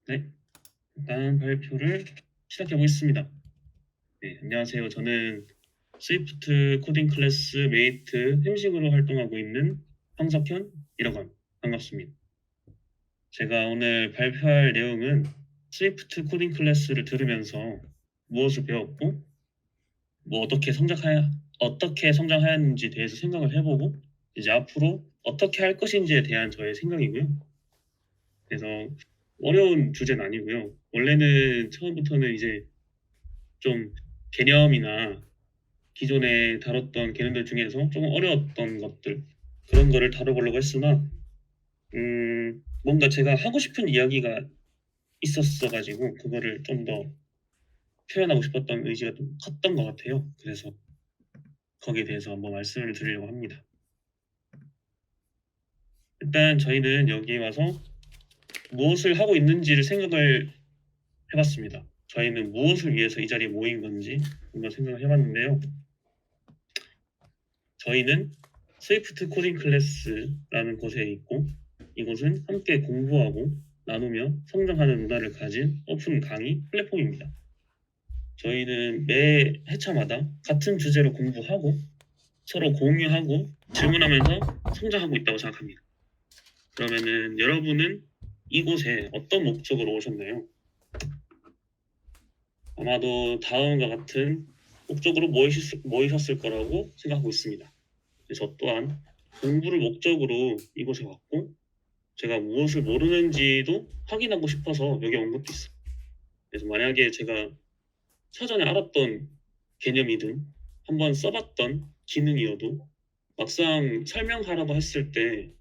네, 일단 발표를 시작해 보겠습니다. 네, 안녕하세요. 저는 스위프트 코딩 클래스 메이트 햄식으로 활동하고 있는 황석현이라고 합니다. 반갑습니다. 제가 오늘 발표할 내용은 스위프트 코딩 클래스를 들으면서 무엇을 배웠고, 어떻게 성장하였는지 대해서 생각을 해보고, 이제 앞으로 어떻게 할 것인지에 대한 저의 생각이고요. 그래서 어려운 주제는 아니고요. 원래는 처음부터는 이제 좀 개념이나 기존에 다뤘던 개념들 중에서 조금 어려웠던 것들 그런 거를 다뤄보려고 했으나 뭔가 제가 하고 싶은 이야기가 있었어 가지고 그거를 좀 더 표현하고 싶었던 의지가 좀 컸던 것 같아요. 그래서 거기에 대해서 한번 말씀을 드리려고 합니다. 일단 저희는 여기 와서 무엇을 하고 있는지를 생각을 해봤습니다. 저희는 무엇을 위해서 이 자리에 모인 건지 한번 생각을 해봤는데요. 저희는 스위프트 코딩 클래스라는 곳에 있고 이곳은 함께 공부하고 나누며 성장하는 문화를 가진 오픈 강의 플랫폼입니다. 저희는 매 회차마다 같은 주제로 공부하고 서로 공유하고 질문하면서 성장하고 있다고 생각합니다. 그러면은 여러분은 이곳에 어떤 목적으로 오셨나요? 아마도 다음과 같은 목적으로 모이셨을 거라고 생각하고 있습니다. 저 또한 공부를 목적으로 이곳에 왔고 제가 무엇을 모르는지도 확인하고 싶어서 여기 온 것도 있어요. 그래서 만약에 제가 사전에 알았던 개념이든 한번 써봤던 기능이어도 막상 설명하라고 했을 때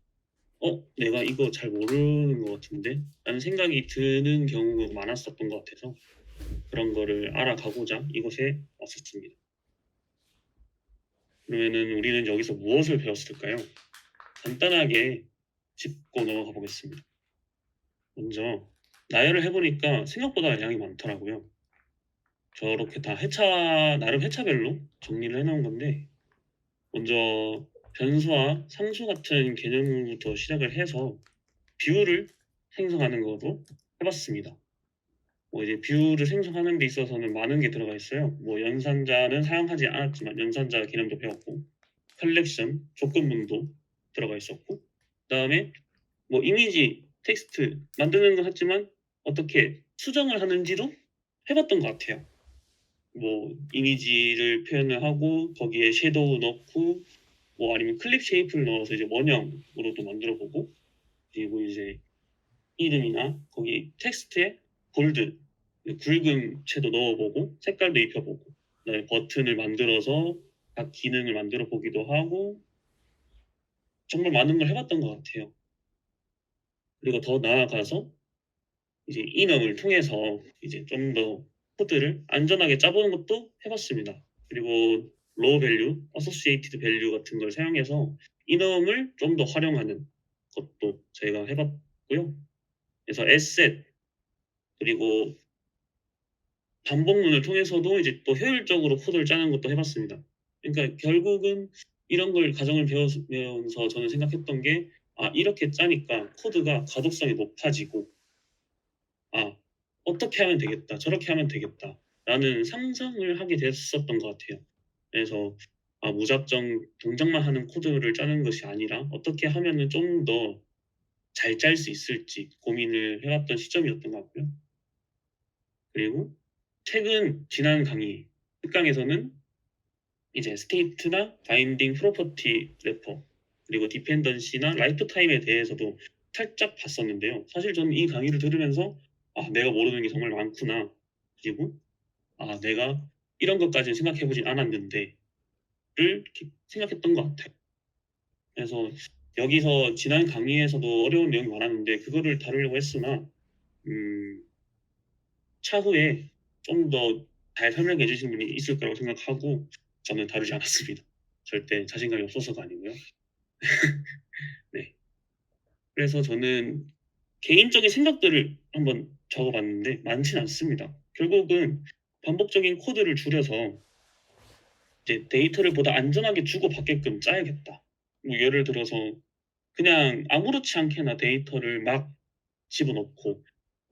내가 이거 잘 모르는 것 같은데? 라는 생각이 드는 경우가 많았었던 것 같아서 그런 거를 알아가고자 이곳에 왔었습니다. 그러면은 우리는 여기서 무엇을 배웠을까요? 간단하게 짚고 넘어가 보겠습니다. 먼저 나열을 해보니까 생각보다 양이 많더라고요. 저렇게 다 나름 회차별로 정리를 해놓은 건데 먼저 변수와 상수 같은 개념부터 시작을 해서 뷰를 생성하는 것으로 해봤습니다. 이제 뷰를 생성하는 데 있어서는 많은 게 들어가 있어요. 연산자는 사용하지 않았지만 연산자 개념도 배웠고 컬렉션, 조건문도 들어가 있었고 그다음에 이미지, 텍스트 만드는 건 했지만 어떻게 수정을 하는지도 해봤던 것 같아요. 이미지를 표현을 하고 거기에 섀도우 넣고 아니면 클립 쉐이프를 넣어서 이제 원형으로도 만들어 보고 그리고 이제 이름이나 거기 텍스트에 볼드, 굵은 채도 넣어보고 색깔도 입혀보고 그다음에 버튼을 만들어서 각 기능을 만들어 보기도 하고 정말 많은 걸 해봤던 것 같아요. 그리고 더 나아가서 이제 인엄을 통해서 이제 좀 더 코드를 안전하게 짜보는 것도 해봤습니다. 그리고 로우 밸류, 어소시에이티드 밸류 같은 걸 사용해서 인엄을 좀 더 활용하는 것도 저희가 해봤고요. 그래서 에셋 그리고 반복문을 통해서도 이제 또 효율적으로 코드를 짜는 것도 해봤습니다. 그러니까 결국은 이런 걸 가정을 배우면서 저는 생각했던 게 이렇게 짜니까 코드가 가독성이 높아지고 어떻게 하면 되겠다, 저렇게 하면 되겠다 라는 상상을 하게 됐었던 것 같아요. 그래서 무작정 동작만 하는 코드를 짜는 것이 아니라 어떻게 하면은 좀 더 잘 짤 수 있을지 고민을 해왔던 시점이었던 것 같고요. 그리고 최근 지난 강의 특강에서는 이제 스테이트나 바인딩 프로퍼티 래퍼 그리고 디펜던시나 라이프타임에 대해서도 살짝 봤었는데요. 사실 저는 이 강의를 들으면서 내가 모르는 게 정말 많구나. 그리고 내가 이런 것까지는 생각해보진 않았는데를 생각했던 것 같아요. 그래서 여기서 지난 강의에서도 어려운 내용이 많았는데 그거를 다루려고 했으나 차후에 좀 더 잘 설명해 주신 분이 있을 거라고 생각하고 저는 다루지 않았습니다. 절대 자신감이 없어서가 아니고요. 네. 그래서 저는 개인적인 생각들을 한번 적어봤는데 많진 않습니다. 결국은 반복적인 코드를 줄여서 이제 데이터를 보다 안전하게 주고받게끔 짜야겠다. 예를 들어서 그냥 아무렇지 않게나 데이터를 막 집어넣고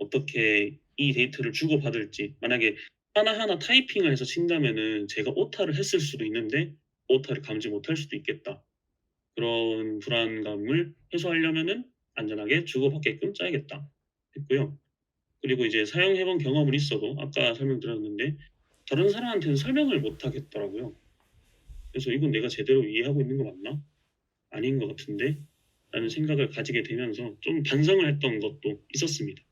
어떻게 이 데이터를 주고받을지, 만약에 하나하나 타이핑을 해서 친다면은 제가 오타를 했을 수도 있는데 오타를 감지 못할 수도 있겠다. 그런 불안감을 해소하려면은 안전하게 주고받게끔 짜야겠다 했고요. 그리고 이제 사용해 본 경험은 있어도 아까 설명드렸는데 다른 사람한테는 설명을 못 하겠더라고요. 그래서 '이건 내가 제대로 이해하고 있는 거 맞나? 아닌 것 같은데?' 라는 생각을 가지게 되면서 좀 반성을 했던 것도 있었습니다.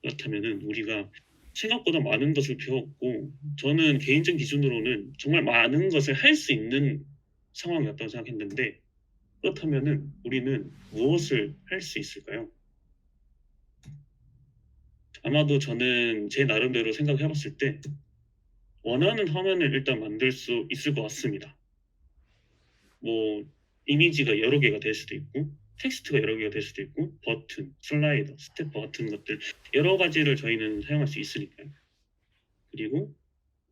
그렇다면은 우리가 생각보다 많은 것을 배웠고, 저는 개인적 기준으로는 정말 많은 것을 할 수 있는 상황이었다고 생각했는데, 그렇다면은 우리는 무엇을 할 수 있을까요? 아마도 저는 제 나름대로 생각해 봤을 때 원하는 화면을 일단 만들 수 있을 것 같습니다. 뭐 이미지가 여러 개가 될 수도 있고 텍스트가 여러 개가 될 수도 있고 버튼, 슬라이더, 스태퍼 같은 것들 여러 가지를 저희는 사용할 수 있으니까요. 그리고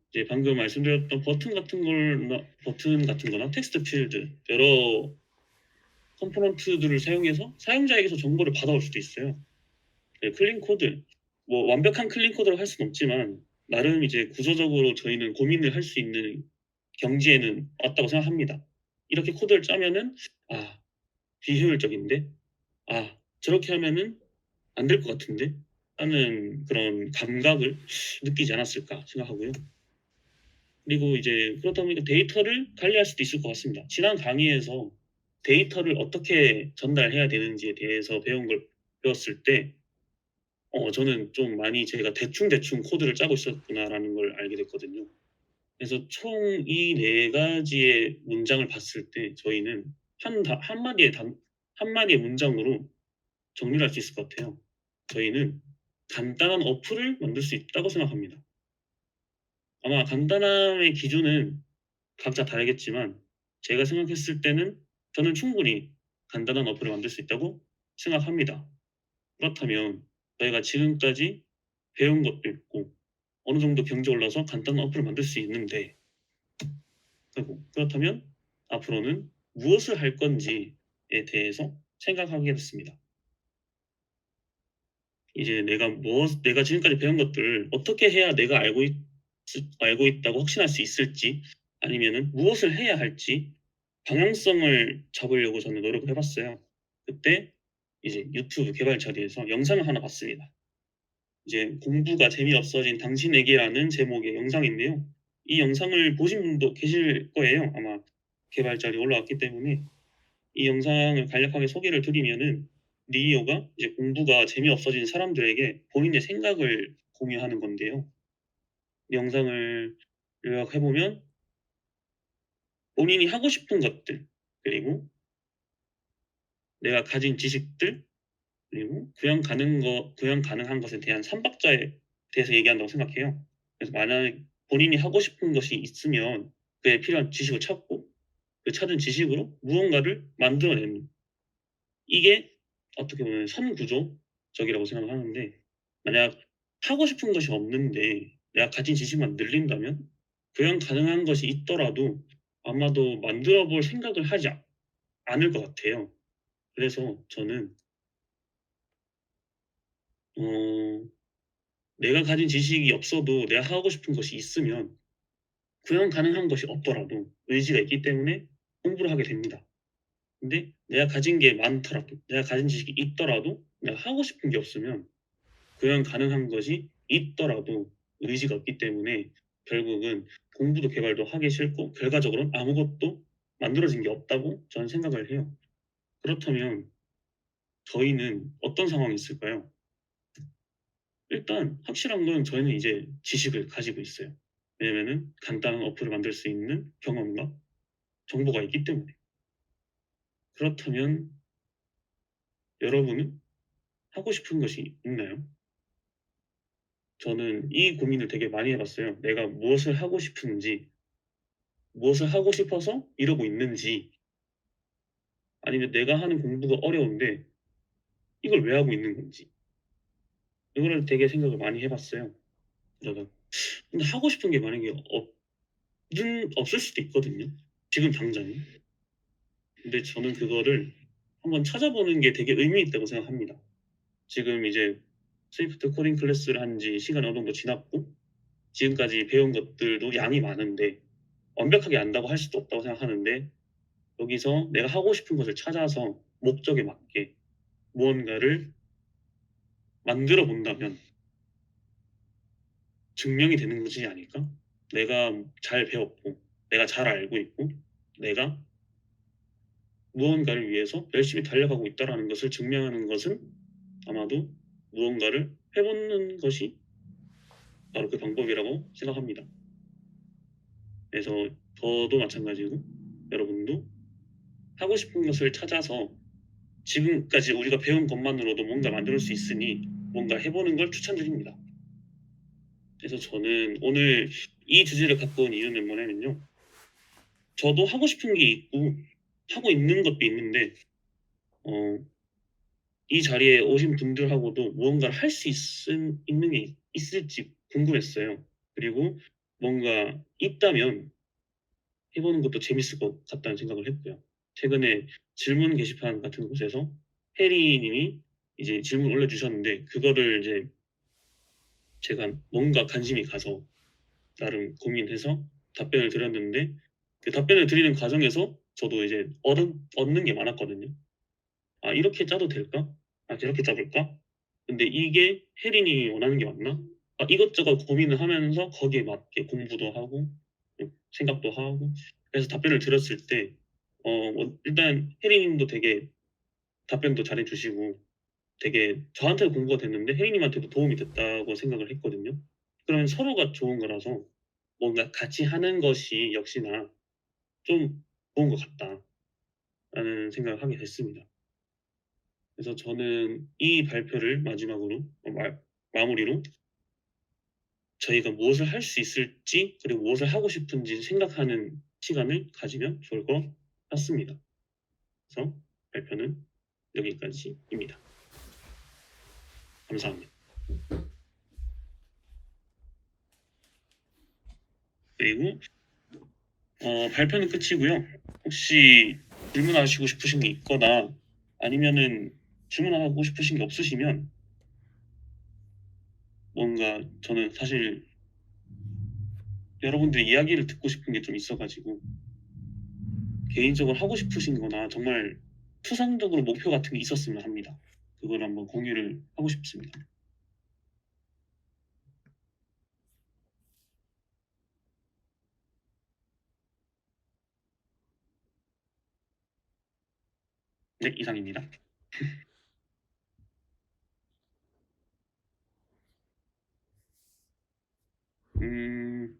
이제 방금 말씀드렸던 버튼 같은 거나 텍스트 필드 여러 컴포넌트들을 사용해서 사용자에게서 정보를 받아올 수도 있어요. 네, 클린 코드, 뭐 완벽한 클린 코드라고 할 수는 없지만 나름 이제 구조적으로 저희는 고민을 할 수 있는 경지에는 왔다고 생각합니다. 이렇게 코드를 짜면은 '아 비효율적인데? 아 저렇게 하면은 안 될 것 같은데?' 하는 그런 감각을 느끼지 않았을까 생각하고요. 그리고 이제 그렇다 보니까 데이터를 관리할 수도 있을 것 같습니다. 지난 강의에서 데이터를 어떻게 전달해야 되는지에 대해서 배웠을 때 저는 좀 많이 제가 '대충대충 코드를 짜고 있었구나.'라는 걸 알게 됐거든요. 그래서 총 이 네 가지의 문장을 봤을 때 저희는 한 마디의 문장으로 정리를 할 수 있을 것 같아요. 저희는 간단한 어플을 만들 수 있다고 생각합니다. 아마 간단함의 기준은 각자 다르겠지만 제가 생각했을 때는 저는 충분히 간단한 어플을 만들 수 있다고 생각합니다. 그렇다면 저희가 지금까지 배운 것도 있고 어느 정도 경제 올라서 간단한 어플을 만들 수 있는데, 그렇다면 앞으로는 무엇을 할 건지에 대해서 생각하게 됐습니다. 이제 내가 지금까지 배운 것들을 어떻게 해야 내가 알고 있다고 확신할 수 있을지, 아니면은 무엇을 해야 할지 방향성을 잡으려고 저는 노력을 해봤어요. 그때 이제 유튜브 개발 자리에서 영상을 하나 봤습니다. 이제 공부가 재미없어진 당신에게라는 제목의 영상인데요. 이 영상을 보신 분도 계실 거예요. 아마 개발자리 올라왔기 때문에. 이 영상을 간략하게 소개를 드리면은 리이어가 이제 공부가 재미없어진 사람들에게 본인의 생각을 공유하는 건데요. 이 영상을 요약해 보면 본인이 하고 싶은 것들, 그리고 내가 가진 지식들, 그리고 구현 가능한 것에 대한 삼박자에 대해서 얘기한다고 생각해요. 그래서 만약에 본인이 하고 싶은 것이 있으면 그에 필요한 지식을 찾고 그 찾은 지식으로 무언가를 만들어내는, 이게 어떻게 보면 선구조적이라고 생각을 하는데, 만약 하고 싶은 것이 없는데 내가 가진 지식만 늘린다면 구현 가능한 것이 있더라도 아마도 만들어 볼 생각을 하지 않을 것 같아요. 그래서 저는 어 내가 가진 지식이 없어도 내가 하고 싶은 것이 있으면 구현 가능한 것이 없더라도 의지가 있기 때문에 공부를 하게 됩니다. 근데 내가 가진 게 많더라도, 내가 가진 지식이 있더라도 내가 하고 싶은 게 없으면 구현 가능한 것이 있더라도 의지가 없기 때문에 결국은 공부도 개발도 하기 싫고 결과적으로는 아무것도 만들어진 게 없다고 저는 생각을 해요. 그렇다면 저희는 어떤 상황이 있을까요? 일단 확실한 건 저희는 이제 지식을 가지고 있어요. 왜냐면은 간단한 어플을 만들 수 있는 경험과 정보가 있기 때문에. 그렇다면 여러분은 하고 싶은 것이 있나요? 저는 이 고민을 되게 많이 해 봤어요. 내가 무엇을 하고 싶은지, 무엇을 하고 싶어서 이러고 있는지, 아니면 내가 하는 공부가 어려운데 이걸 왜 하고 있는 건지. 이거를 되게 생각을 많이 해 봤어요. 그러다가 근데 하고 싶은 게 만약에 없을 수도 있거든요, 지금 당장은. 근데 저는 그거를 한번 찾아보는 게 되게 의미 있다고 생각합니다. 지금 이제 스위프트 코딩 클래스를 한 지 시간이 어느 정도 지났고 지금까지 배운 것들도 양이 많은데 완벽하게 안다고 할 수도 없다고 생각하는데 여기서 내가 하고 싶은 것을 찾아서 목적에 맞게 무언가를 만들어 본다면 증명이 되는 것이지 않을까? 내가 잘 배웠고 내가 잘 알고 있고 내가 무언가를 위해서 열심히 달려가고 있다라는 것을 증명하는 것은 아마도 무언가를 해보는 것이 바로 그 방법이라고 생각합니다. 그래서 저도 마찬가지고 여러분도 하고 싶은 것을 찾아서 지금까지 우리가 배운 것만으로도 뭔가 만들 수 있으니 뭔가 해보는 걸 추천드립니다. 그래서 저는 오늘 이 주제를 갖고 온 이유는 뭐냐면요. 저도 하고 싶은 게 있고 하고 있는 것도 있는데 어, 이 자리에 오신 분들하고도 무언가를 할 수 있는 게 있을지 궁금했어요. 그리고 뭔가 있다면 해보는 것도 재밌을 것 같다는 생각을 했고요. 최근에 질문 게시판 같은 곳에서 혜리님이 이제 질문 올려주셨는데 그거를 이제 제가 뭔가 관심이 가서 나름 고민해서 답변을 드렸는데 그 답변을 드리는 과정에서 저도 이제 얻는 게 많았거든요. 아, 이렇게 짜도 될까? 아, 저렇게 짜볼까? 근데 이게 혜린이 원하는 게 맞나? 아, 이것저것 고민을 하면서 거기에 맞게 공부도 하고 생각도 하고 그래서 답변을 드렸을 때 일단 혜린님도 되게 답변도 잘해주시고 되게 저한테 공부가 됐는데 혜린님한테도 도움이 됐다고 생각을 했거든요. 그러면 서로가 좋은 거라서 뭔가 같이 하는 것이 역시나 좀 좋은 것 같다라는 생각을 하게 됐습니다. 그래서 저는 이 발표를 마지막으로 마무리로 저희가 무엇을 할 수 있을지 그리고 무엇을 하고 싶은지 생각하는 시간을 가지면 좋을 것 같습니다. 그래서 발표는 여기까지입니다. 감사합니다. 그리고 발표는 끝이고요. 혹시 질문하시고 싶으신 게 있거나 아니면은 질문하고 싶으신 게 없으시면 뭔가 저는 사실 여러분들의 이야기를 듣고 싶은 게 좀 있어가지고 개인적으로 하고 싶으신 거나 정말 추상적으로 목표 같은 게 있었으면 합니다. 그걸 한번 공유를 하고 싶습니다. 네, 이상입니다. 음,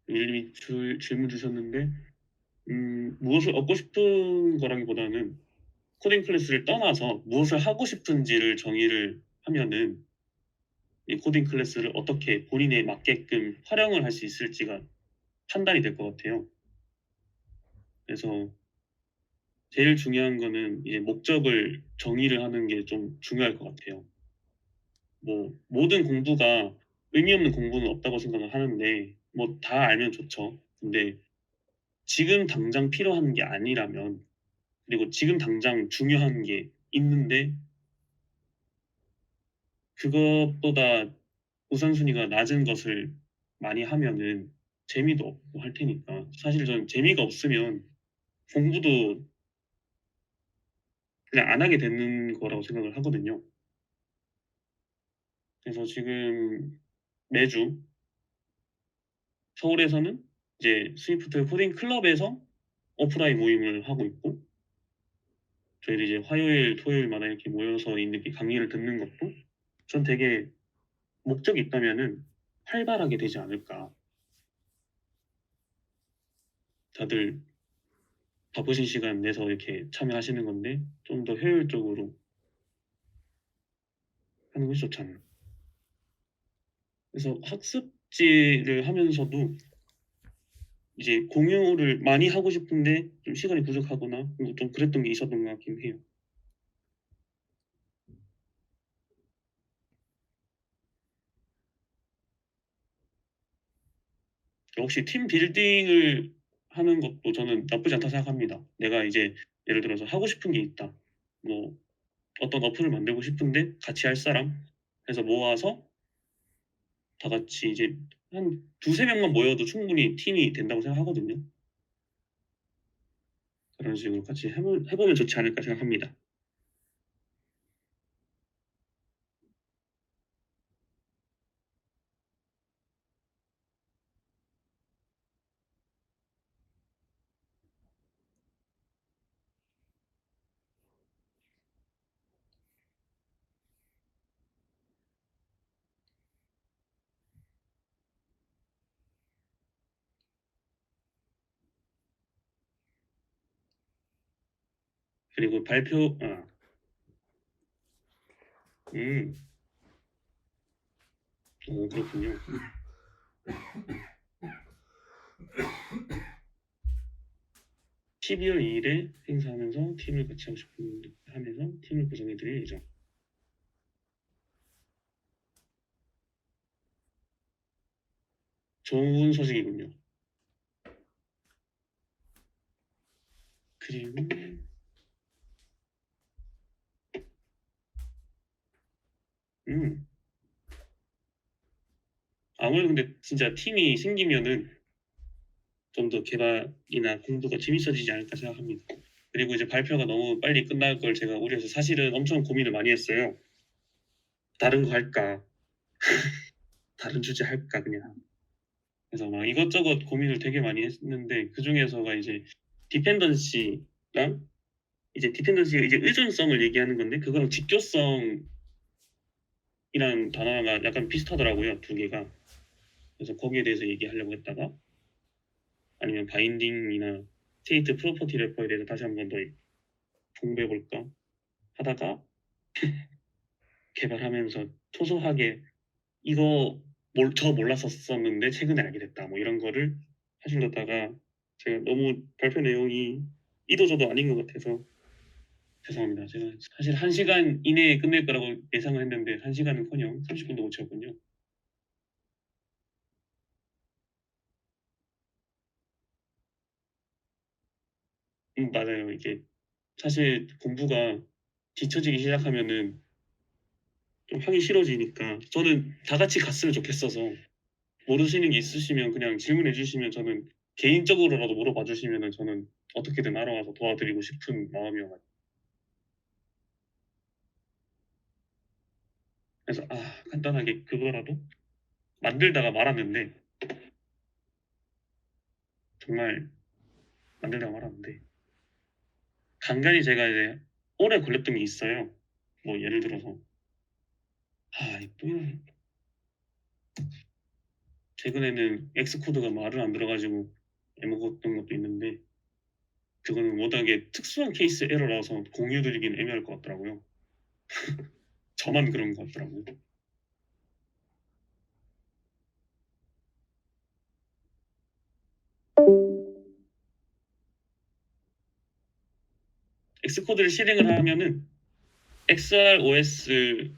일일이 질문 주셨는데 무엇을 얻고 싶은 거라기보다는 코딩 클래스를 떠나서 무엇을 하고 싶은지를 정의를 하면은 이 코딩 클래스를 어떻게 본인에 맞게끔 활용을 할 수 있을지가 판단이 될 것 같아요. 그래서 제일 중요한 거는 이제 목적을 정의를 하는 게 좀 중요할 것 같아요. 뭐 모든 공부가 의미 없는 공부는 없다고 생각을 하는데 뭐 다 알면 좋죠. 근데 지금 당장 필요한 게 아니라면 그리고 지금 당장 중요한 게 있는데 그것보다 우선순위가 낮은 것을 많이 하면은 재미도 없고 할 테니까 사실 저는 재미가 없으면 공부도 그냥 안 하게 되는 거라고 생각을 하거든요. 그래서 지금 매주 서울에서는 이제 스위프트 코딩 클럽에서 오프라인 모임을 하고 있고 저희도 이제 화요일, 토요일마다 이렇게 모여서 이렇게 강의를 듣는 것도 전 되게 목적이 있다면은 활발하게 되지 않을까. 다들 바쁘신 시간 내서 이렇게 참여하시는 건데 좀 더 효율적으로 하는 것이 좋잖아요. 그래서 학습지를 하면서도 이제 공유를 많이 하고 싶은데 좀 시간이 부족하거나 뭐좀 그랬던 게 있었던 것 같긴 해요. 역시 팀 빌딩을 하는 것도 저는 나쁘지 않다 생각합니다. 내가 이제 예를 들어서 하고 싶은 게 있다. 뭐 어떤 어플을 만들고 싶은데 같이 할 사람 해서 모아서 다 같이 이제 한 두세 명만 모여도 충분히 팀이 된다고 생각하거든요. 그런 식으로 같이 해보면 좋지 않을까 생각합니다. 그리고 음, 그렇군요. 12월 2일에 행사하면서 팀을 같이 하고 싶은 하면서 팀을 구성해드릴 예정. 좋은 소식이군요. 그리고 음, 아무래도 근데 진짜 팀이 생기면은 좀 더 개발이나 공부가 재밌어지지 않을까 생각합니다. 그리고 이제 발표가 너무 빨리 끝날 걸 제가 우려해서 사실은 엄청 고민을 많이 했어요. 다른 거 할까? 다른 주제 할까 그냥. 그래서 막 이것저것 고민을 되게 많이 했는데 그 중에서가 이제 디펜던시랑 이제 디펜던시가 이제 의존성을 얘기하는 건데 그거랑 직교성이라는 단어가 약간 비슷하더라고요, 두 개가. 그래서 거기에 대해서 얘기하려고 했다가 아니면 바인딩이나 스테이트 프로퍼티 래퍼에 대해서 다시 한 번 더 공부해 볼까 하다가 개발하면서 소소하게 이거 저 몰랐었었는데 최근에 알게 됐다 뭐 이런 거를 하시려다가 제가 너무 발표 내용이 이도저도 아닌 것 같아서 죄송합니다. 제가 사실 1시간 이내에 끝낼 거라고 예상을 했는데 1시간은커녕 30분도 못 채웠군요. 맞아요. 이게 사실 공부가 뒤처지기 시작하면은 좀 하기 싫어지니까 저는 다 같이 갔으면 좋겠어서 모르시는 게 있으시면 그냥 질문해 주시면 저는 개인적으로라도 물어봐 주시면은 저는 어떻게든 알아와서 도와드리고 싶은 마음이어가지고 그래서 간단하게 그거라도 만들다가 말았는데 정말 만들다가 말았는데 간간히 제가 이제 오래 걸렸던 게 있어요. 뭐 예를 들어서 또 최근에는 엑스코드가 말을 안 들어가지고 애먹었던 것도 있는데 그거는 워낙에 특수한 케이스 에러라서 공유드리긴 애매할 것 같더라고요. 저만 그런 것 같더라고요. 엑스코드를 실행을 하면은 XROS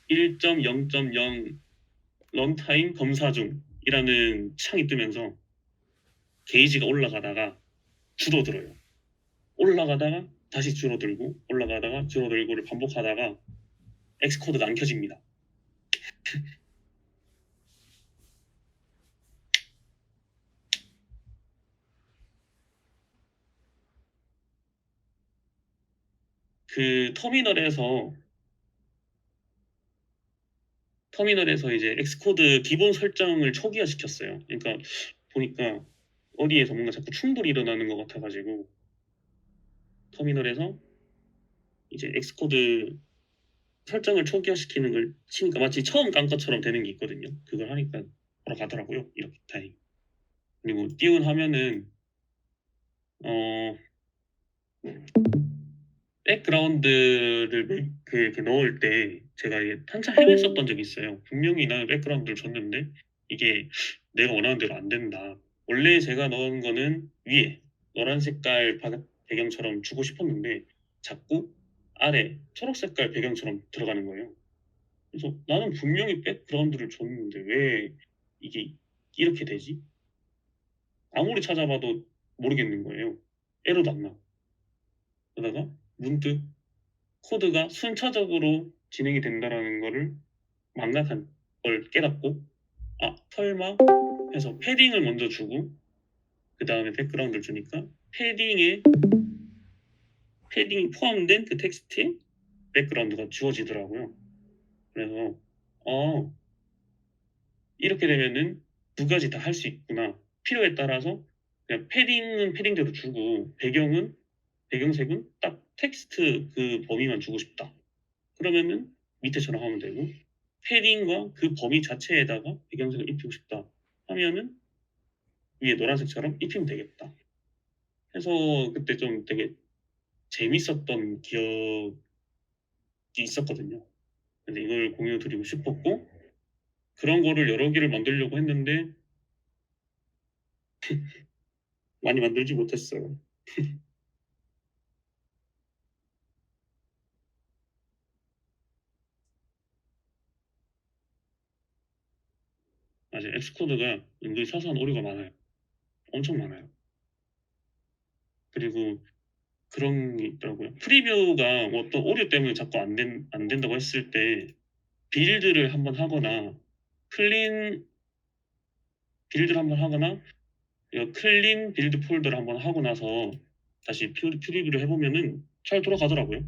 1.0.0 런타임 검사 중이라는 창이 뜨면서 게이지가 올라가다가 줄어들어요. 올라가다가 다시 줄어들고 올라가다가 줄어들고를 반복하다가 엑스코드가 안 켜집니다. 그 터미널에서 이제 엑스코드 기본 설정을 초기화 시켰어요. 그러니까 보니까 어디에서 뭔가 자꾸 충돌이 일어나는 것 같아가지고 터미널에서 이제 엑스코드 설정을 초기화시키는 걸 치니까 마치 처음 깐 것처럼 되는 게 있거든요. 그걸 하니까 돌아가더라고요. 이렇게 다행. 그리고 띄운 화면은 어 백그라운드를 이렇게 넣을 때 제가 이게 한참 헤맸었던 적이 있어요. 분명히 나는 백그라운드를 줬는데 이게 내가 원하는 대로 안 된다. 원래 제가 넣은 거는 위에 노란 색깔 배경처럼 주고 싶었는데 자꾸 아래 초록 색깔 배경처럼 들어가는 거예요. 그래서 나는 분명히 백그라운드를 줬는데 왜 이게 이렇게 되지? 아무리 찾아봐도 모르겠는 거예요. 에러도 안 나. 그러다가 문득 코드가 순차적으로 진행이 된다라는 거를 망각한 걸 깨닫고, 아, 설마 해서 패딩을 먼저 주고 그 다음에 백그라운드를 주니까 패딩이 포함된 그 텍스트에 백그라운드가 주어지더라고요. 그래서 이렇게 되면은 두 가지 다 할 수 있구나. 필요에 따라서 그냥 패딩은 패딩대로 주고 배경색은 딱 텍스트 그 범위만 주고 싶다. 그러면은 밑에처럼 하면 되고, 패딩과 그 범위 자체에다가 배경색을 입히고 싶다 하면은 위에 노란색처럼 입히면 되겠다. 해서 그때 좀 되게 재밌었던 기억이 있었거든요. 근데 이걸 공유 드리고 싶었고, 그런 거를 여러 개를 만들려고 했는데 많이 만들지 못했어요. 맞아요. 엑스코드가 은근히 사소한 오류가 많아요. 엄청 많아요. 그리고 그런 게 있더라고요. 프리뷰가 어떤 오류 때문에 자꾸 안 된다고 했을 때 빌드를 한번 하거나 클린 빌드를 한번 하거나 이거 클린 빌드 폴더를 한번 하고 나서 다시 프리뷰를 해보면은 잘 돌아가더라고요.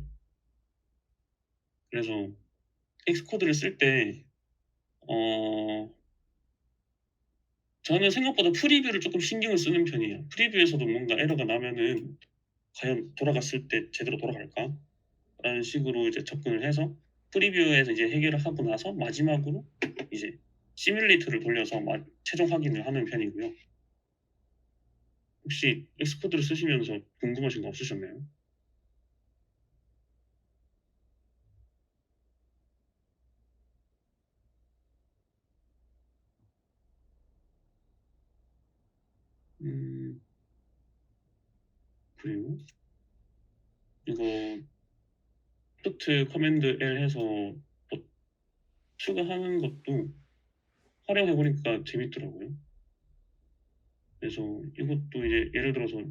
그래서 엑스코드를 쓸 때 저는 생각보다 프리뷰를 조금 신경을 쓰는 편이에요. 프리뷰에서도 뭔가 에러가 나면은 과연 돌아갔을 때 제대로 돌아갈까? 라는 식으로 이제 접근을 해서 프리뷰에서 이제 해결을 하고 나서 마지막으로 이제 시뮬레이터를 돌려서 최종 확인을 하는 편이고요. 혹시 엑스코드를 쓰시면서 궁금하신 거 없으셨나요? 음, 그리고 이거 Shift 커맨드 L 해서 뭐 추가하는 것도 활용해 보니까 재밌더라고요. 그래서 이것도 이제 예를 들어서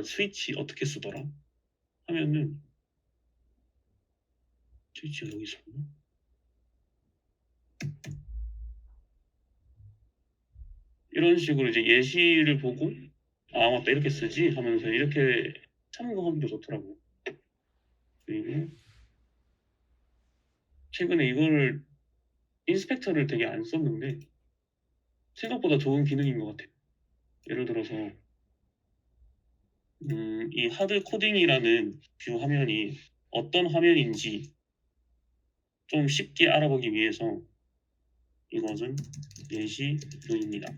스위치 어떻게 쓰더라 하면은 스위치가 여기 있었나? 이런 식으로 이제 예시를 보고 맞다 이렇게 쓰지 하면서 이렇게 참고하기도 좋더라고요. 그리고 최근에 이걸 인스펙터를 되게 안 썼는데 생각보다 좋은 기능인 것 같아요. 예를 들어서 이 하드 코딩이라는 뷰 화면이 어떤 화면인지 좀 쉽게 알아보기 위해서 이것은 예시뷰입니다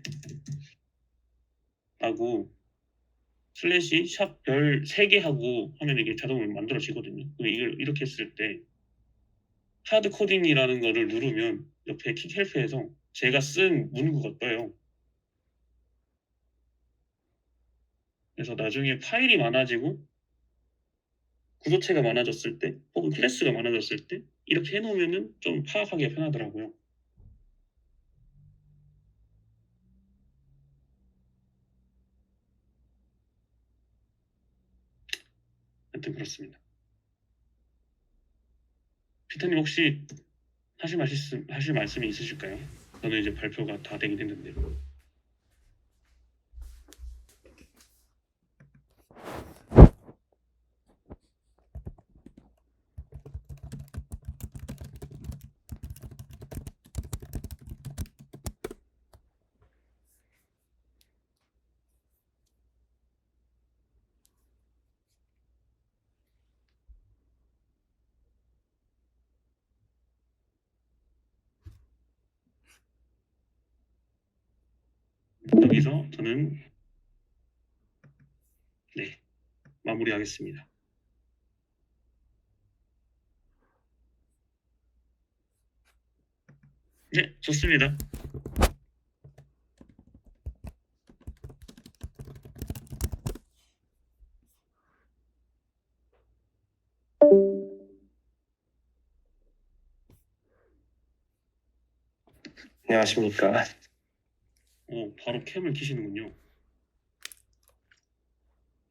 라고 슬래시 샵 별 3개 하고 하면 이게 자동으로 만들어지거든요. 근데 이걸 이렇게 했을 때 하드 코딩이라는 거를 누르면 옆에 킥 헬프에서 제가 쓴 문구가 떠요. 그래서 나중에 파일이 많아지고 구조체가 많아졌을 때 혹은 클래스가 많아졌을 때 이렇게 해놓으면은 좀 파악하기가 편하더라고요. 하여튼 그렇습니다. 피터님 혹시 하실 말씀이 있으실까요? 저는 이제 발표가 다 되긴 했는데. 여기서 저는 네, 마무리하겠습니다. 네, 좋습니다. 안녕하십니까. 바로 캠을 키시는군요.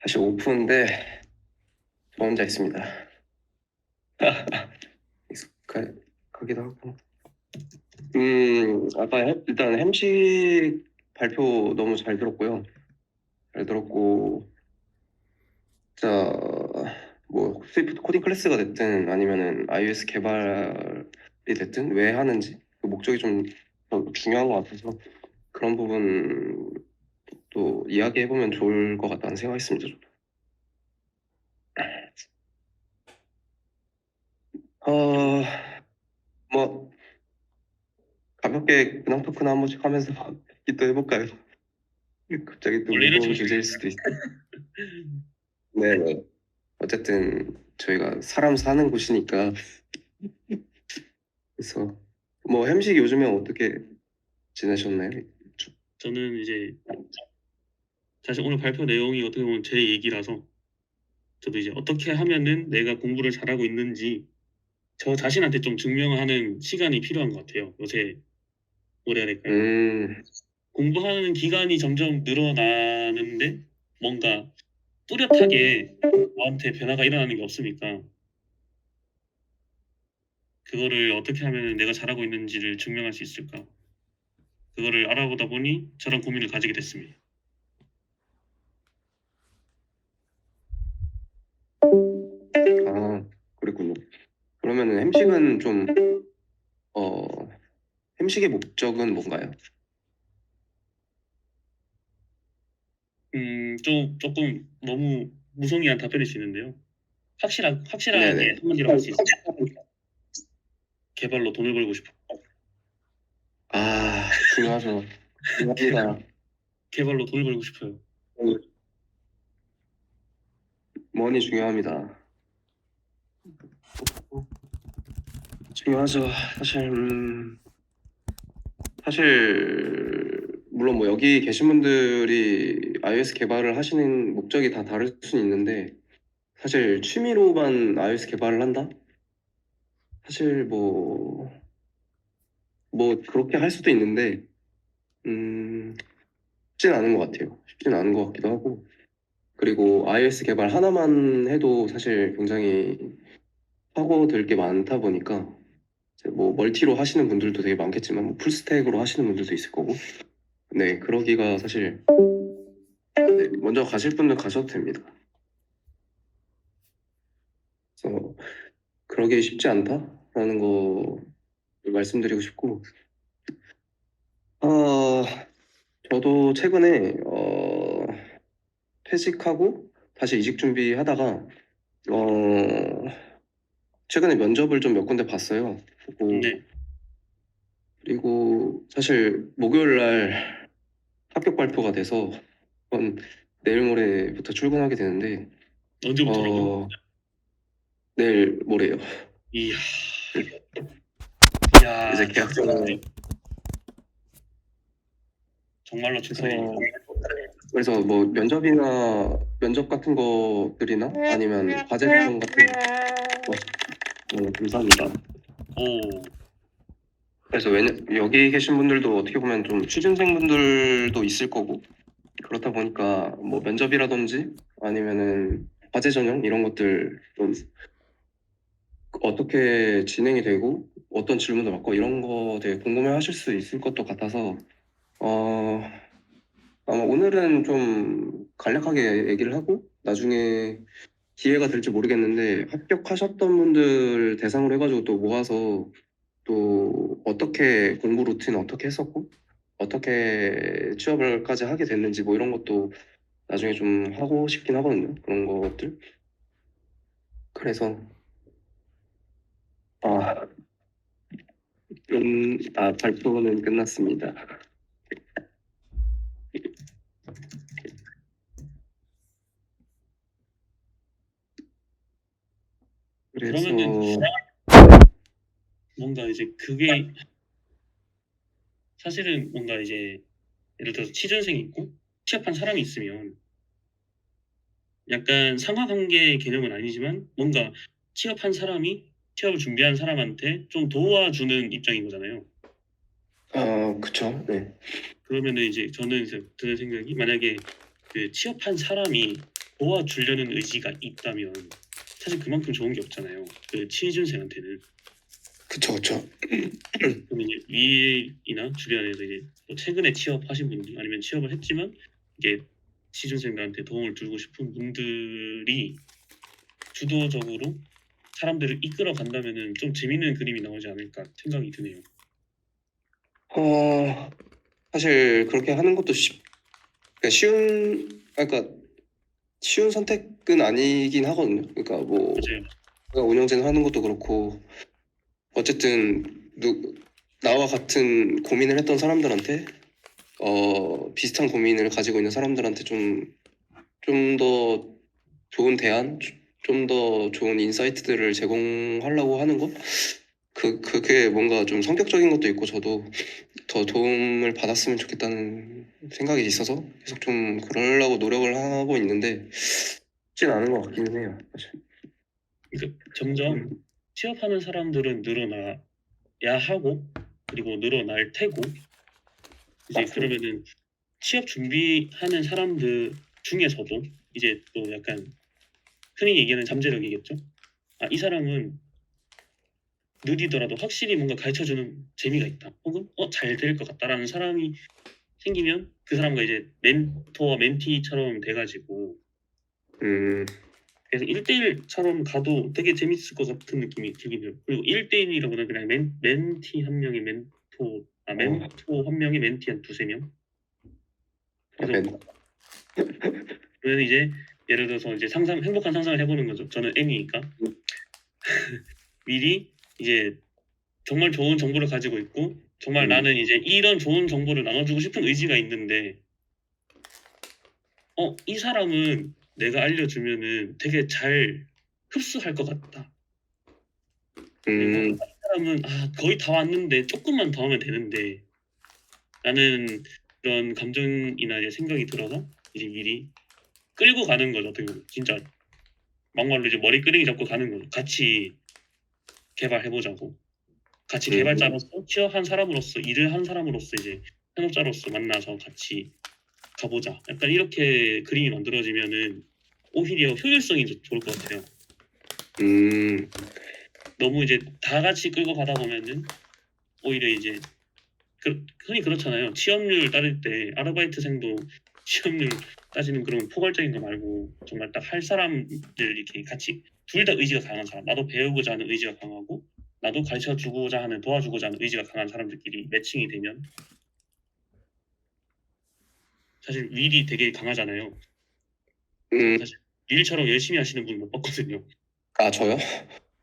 사실 오픈인데 저 혼자 있습니다. 익숙하기도 하고. 아까 일단 햄식 발표 너무 잘 들었고요. 잘 들었고, 자, 뭐 스위프트 코딩 클래스가 됐든 아니면은 iOS 개발이 됐든 왜 하는지 그 목적이 좀 더 중요한 것 같아서 그런 부분 또 이야기해보면 좋을 것 같다는 생각이 있습니다. 뭐 가볍게 근황 토크나 한 번씩 하면서 또 해볼까요? 갑자기 또 원래는 무거운 저희가 주제일 수도 있어. 네. 어쨌든 저희가 사람 사는 곳이니까 그래서 뭐 햄식 요즘에 어떻게 지내셨나요? 저는 이제 사실 오늘 발표 내용이 어떻게 보면 제 얘기라서 저도 이제 어떻게 하면은 내가 공부를 잘하고 있는지 저 자신한테 좀 증명하는 시간이 필요한 것 같아요. 요새 뭐라 해야 될까요? 음, 공부하는 기간이 점점 늘어나는데 뭔가 뚜렷하게 저한테 변화가 일어나는 게 없으니까 그거를 어떻게 하면 내가 잘하고 있는지를 증명할 수 있을까? 그거를 알아보다 보니 저런 고민을 가지게 됐습니다. 아, 그랬군요. 그러면은 햄식은 좀 어, 햄식의 목적은 뭔가요? 조금 너무 무성의한 답변일 수 있는데요. 확실하게 네네. 한마디로 할 수 있어요. 개발로 돈을 벌고 싶어. 아, 중요하죠. 중요합니다. 개발로 돈을 벌고 싶어요. 머니 중요합니다. 중요하죠. 사실 물론 뭐 여기 계신 분들이 iOS 개발을 하시는 목적이 다 다를 수는 있는데 사실 취미로만 iOS 개발을 한다? 사실 뭐 그렇게 할 수도 있는데 쉽진 않은 것 같아요. 쉽진 않은 것 같기도 하고 그리고 iOS 개발 하나만 해도 사실 굉장히 파고들 게 많다 보니까 이제 뭐 멀티로 하시는 분들도 되게 많겠지만 뭐 풀스택으로 하시는 분들도 있을 거고 네 그러기가 사실 네, 먼저 가실 분들 가셔도 됩니다. 그래서 그러기 쉽지 않다라는 거 말씀드리고 싶고 어, 저도 최근에 퇴직하고 다시 이직 준비하다가 최근에 면접을 좀 몇 군데 봤어요. 네. 그리고 사실 목요일 날 합격 발표가 돼서 한 내일 모레부터 출근하게 되는데 언제부터라고요? 어, 내일 모레요. 이야, 이제 이야, 계약서를 정말로 그래서 축하드립니다. 그래서 뭐 면접 같은 것들이나 아니면 과제 수정 같은 감사합니다. 오, 그래서 여기 계신 분들도 어떻게 보면 좀 취준생분들도 있을 거고 그렇다 보니까 뭐 면접이라든지 아니면은 과제 전형 이런 것들 좀 어떻게 진행이 되고 어떤 질문을 받고 이런 거 되게 궁금해하실 수 있을 것도 같아서 어, 아마 오늘은 좀 간략하게 얘기를 하고 나중에 기회가 될지 모르겠는데 합격하셨던 분들 대상으로 해가지고 또 모아서 또 어떻게 공부 루틴 어떻게 했었고 어떻게 취업을까지 하게 됐는지 뭐 이런 것도 나중에 좀 하고 싶긴 하거든요. 그런 것들. 그래서 아, 발표는 끝났습니다. 그래서 그러면은 뭔가 이제 그게 사실은 뭔가 이제 예를 들어서 취준생이 있고 취업한 사람이 있으면 약간 상하관계 개념은 아니지만 뭔가 취업한 사람이 취업을 준비한 사람한테 좀 도와주는 입장인 거잖아요. 그쵸. 네. 그러면은 이제 저는 이제 드는 생각이 만약에 그 취업한 사람이 도와주려는 의지가 있다면 사실 그만큼 좋은 게 없잖아요. 그 취준생한테는. 그쵸, 그쵸. 그러면 이제 위이나 주변에서 이제 뭐 최근에 취업하신 분들 아니면 취업을 했지만 이게 취준생들한테 도움을 주고 싶은 분들이 주도적으로 사람들을 이끌어 간다면은 좀 재밌는 그림이 나오지 않을까 생각이 드네요. 사실 그렇게 하는 것도 그러니까 그러니까 쉬운 선택은 아니긴 하거든요. 그러니까 뭐 맞아요. 제가 운영진 하는 것도 그렇고 어쨌든 나와 같은 고민을 했던 사람들한테 비슷한 고민을 가지고 있는 사람들한테 좀 더 좋은 대안, 좀 더 좋은 인사이트들을 제공하려고 하는 것? 그게 뭔가 좀 성격적인 것도 있고 저도 더 도움을 받았으면 좋겠다는 생각이 있어서 계속 좀 그러려고 노력을 하고 있는데 쉽진 않은 것 같기는 해요. 사실. 그러니까 점점 취업하는 사람들은 늘어나야 하고 그리고 늘어날 테고 이제 맞습니다. 그러면은 취업 준비하는 사람들 중에서도 이제 또 약간 흔히 얘기하는 잠재력이겠죠. 아, 이 사람은 느리더라도 확실히 뭔가 가르쳐주는 재미가 있다. 혹은 잘 될 것 같다라는 사람이 생기면 그 사람과 이제 멘토와 멘티처럼 돼가지고 음, 그래서 1대1처럼 가도 되게 재밌을 것 같은 느낌이 들긴 해요. 그리고 1대1이라고는 그냥 멘티 한 명이 어, 멘토 한 명이 멘티 한 두세 명. 그래서 멘, 그러면 이제 예를 들어서 이제 행복한 상상을 해보는 거죠. 저는 N이니까 미리 이제 정말 좋은 정보를 가지고 있고 정말 나는 이제 이런 좋은 정보를 나눠주고 싶은 의지가 있는데 이 사람은 내가 알려주면은 되게 잘 흡수할 것 같다. 그리고 이 사람은 거의 다 왔는데 조금만 더 하면 되는데 라는 그런 감정이나 이제 생각이 들어서 이제 미리 끌고 가는 거죠. 어떻게 보면 진짜 막말로 이제 머리끄댕이 잡고 가는 거죠. 같이 개발해보자고. 같이 개발자로서 취업한 사람으로서 일을 한 사람으로서 이제 현업자로서 만나서 같이 가보자. 약간 이렇게 그림이 만들어지면은 오히려 효율성이 좋을 것 같아요. 너무 이제 다 같이 끌고 가다 보면은 오히려 이제 흔히 그렇잖아요. 취업률 따질 때 아르바이트생도 취업률 따지는 그런 포괄적인 거 말고 정말 딱 할 사람들 이렇게 같이 둘 다 의지가 강한 사람, 나도 배우고자 하는 의지가 강하고 나도 가르쳐 주고자 하는 도와주고자 하는 의지가 강한 사람들끼리 매칭이 되면 사실 윌이 되게 강하잖아요. 사실 일처럼 열심히 하시는 분 못 봤거든요. 저요?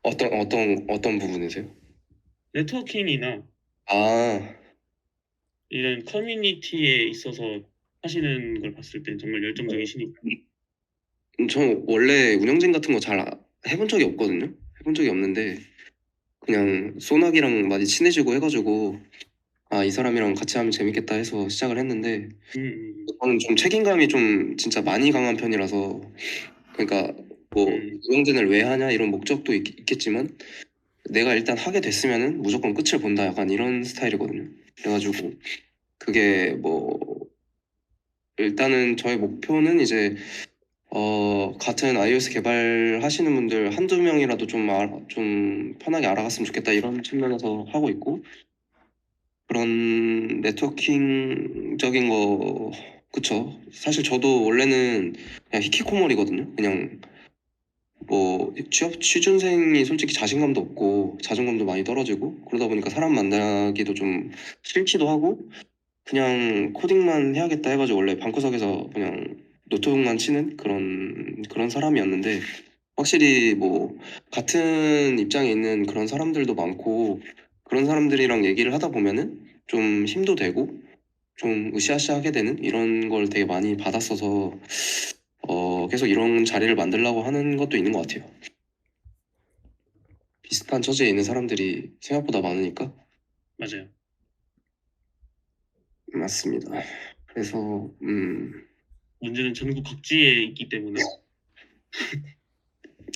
어떤 부분이세요? 네트워킹이나 아, 이런 커뮤니티에 있어서 하시는 걸 봤을 때 정말 열정적이시니까. 저는 원래 운영진 같은 거 잘 해본 적이 없거든요. 해본 적이 없는데 그냥 소나기랑 많이 친해지고 해가지고 이 사람이랑 같이 하면 재밌겠다 해서 시작을 했는데 저는 좀 책임감이 좀 진짜 많이 강한 편이라서 그러니까 뭐 운영진을 왜 하냐 이런 목적도 있겠지만 내가 일단 하게 됐으면은 무조건 끝을 본다 약간 이런 스타일이거든요. 그래가지고 그게 뭐 일단은 저의 목표는 이제 같은 iOS 개발하시는 분들 한두 명이라도 좀 편하게 알아갔으면 좋겠다 이런 측면에서 하고 있고 그런 네트워킹적인 거 그쵸. 사실 저도 원래는 그냥 히키코모리거든요. 그냥 뭐 취준생이 솔직히 자신감도 없고 자존감도 많이 떨어지고 그러다 보니까 사람 만나기도 좀 싫기도 하고 그냥 코딩만 해야겠다 해가지고 원래 방구석에서 그냥 노트북만 치는 그런 사람이었는데 확실히 뭐 같은 입장에 있는 그런 사람들도 많고 그런 사람들이랑 얘기를 하다 보면은 좀 힘도 되고 좀 으쌰으쌰하게 되는 이런 걸 되게 많이 받았어서 계속 이런 자리를 만들려고 하는 것도 있는 것 같아요. 비슷한 처지에 있는 사람들이 생각보다 많으니까 맞아요. 맞습니다. 그래서 문제는 전국 각지에 있기 때문에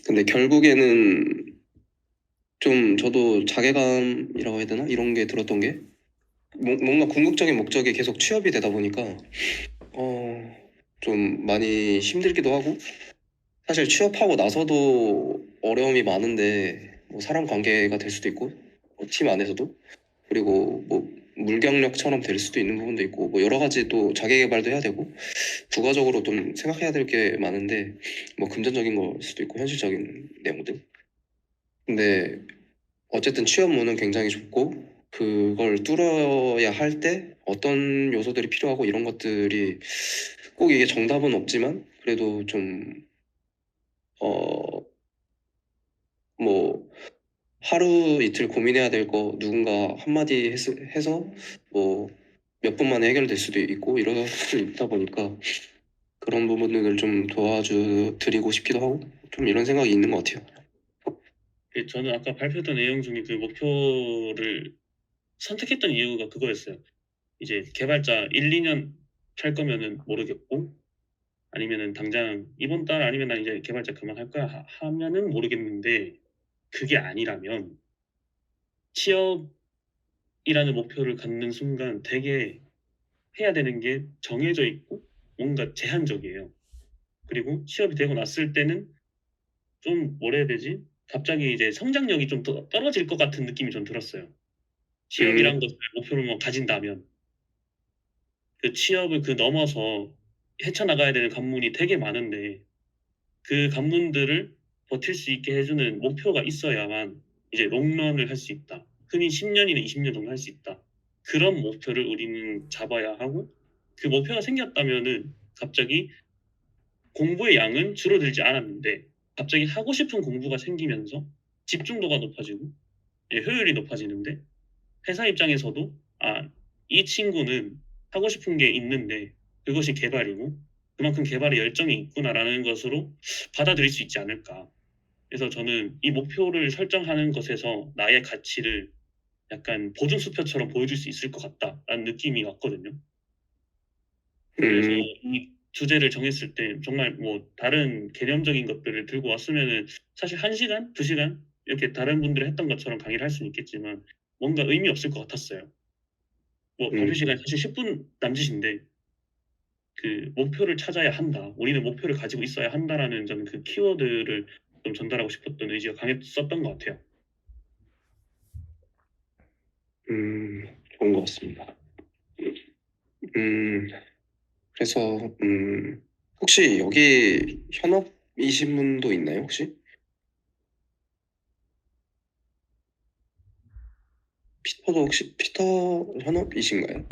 근데 결국에는 좀 저도 자괴감이라고 해야 되나? 이런 게 들었던 게 뭔가 궁극적인 목적이 계속 취업이 되다 보니까 좀 많이 힘들기도 하고 사실 취업하고 나서도 어려움이 많은데 뭐 사람 관계가 될 수도 있고 뭐팀 안에서도 그리고 뭐 물경력처럼 될 수도 있는 부분도 있고 뭐 여러 가지 또 자기 개발도 해야 되고 부가적으로 좀 생각해야 될 게 많은데 뭐 금전적인 걸 수도 있고 현실적인 내용들 근데 어쨌든 취업문은 굉장히 좋고 그걸 뚫어야 할 때 어떤 요소들이 필요하고 이런 것들이 꼭 이게 정답은 없지만 그래도 좀 뭐 하루 이틀 고민해야 될 거 누군가 한마디 해서 뭐 몇 분 만에 해결될 수도 있고 이럴 수 있다 보니까 그런 부분을 좀 도와주 드리고 싶기도 하고 좀 이런 생각이 있는 것 같아요. 저는 아까 발표했던 내용 중에 그 목표를 선택했던 이유가 그거였어요. 이제 개발자 1, 2년 할 거면은 모르겠고 아니면은 당장 이번 달 아니면 나 이제 개발자 그만할 거야 하면은 모르겠는데 그게 아니라면 취업이라는 목표를 갖는 순간 되게 해야 되는 게 정해져 있고 뭔가 제한적이에요. 그리고 취업이 되고 났을 때는 좀 뭐라 해야 되지? 갑자기 이제 성장력이 좀 떨어질 것 같은 느낌이 좀 들었어요. 취업이란 음, 것을 목표로 뭐 가진다면 그 취업을 그 넘어서 헤쳐나가야 되는 관문이 되게 많은데 그 관문들을 버틸 수 있게 해주는 목표가 있어야만 이제 롱런을 할 수 있다. 흔히 10년이나 20년 정도 할 수 있다. 그런 목표를 우리는 잡아야 하고 그 목표가 생겼다면은 갑자기 공부의 양은 줄어들지 않았는데 갑자기 하고 싶은 공부가 생기면서 집중도가 높아지고 효율이 높아지는데 회사 입장에서도 이 친구는 하고 싶은 게 있는데 그것이 개발이고 그만큼 개발에 열정이 있구나라는 것으로 받아들일 수 있지 않을까. 그래서 저는 이 목표를 설정하는 것에서 나의 가치를 약간 보증수표처럼 보여줄 수 있을 것 같다라는 느낌이 왔거든요. 그래서 음, 이 주제를 정했을 때 정말 뭐 다른 개념적인 것들을 들고 왔으면은 사실 1시간, 2시간 이렇게 다른 분들이 했던 것처럼 강의를 할 수는 있겠지만 뭔가 의미 없을 것 같았어요. 뭐 발표 음, 시간 사실 10분 남짓인데 그 목표를 찾아야 한다. 우리는 목표를 가지고 있어야 한다라는 저는 그 키워드를 좀 전달하고 싶었던 의지가 강했었던 것 같아요. 좋은 것 같습니다. 음, 그래서 혹시 여기 현업이신 분도 있나요, 혹시? 피터도 혹시 피터 현업이신가요?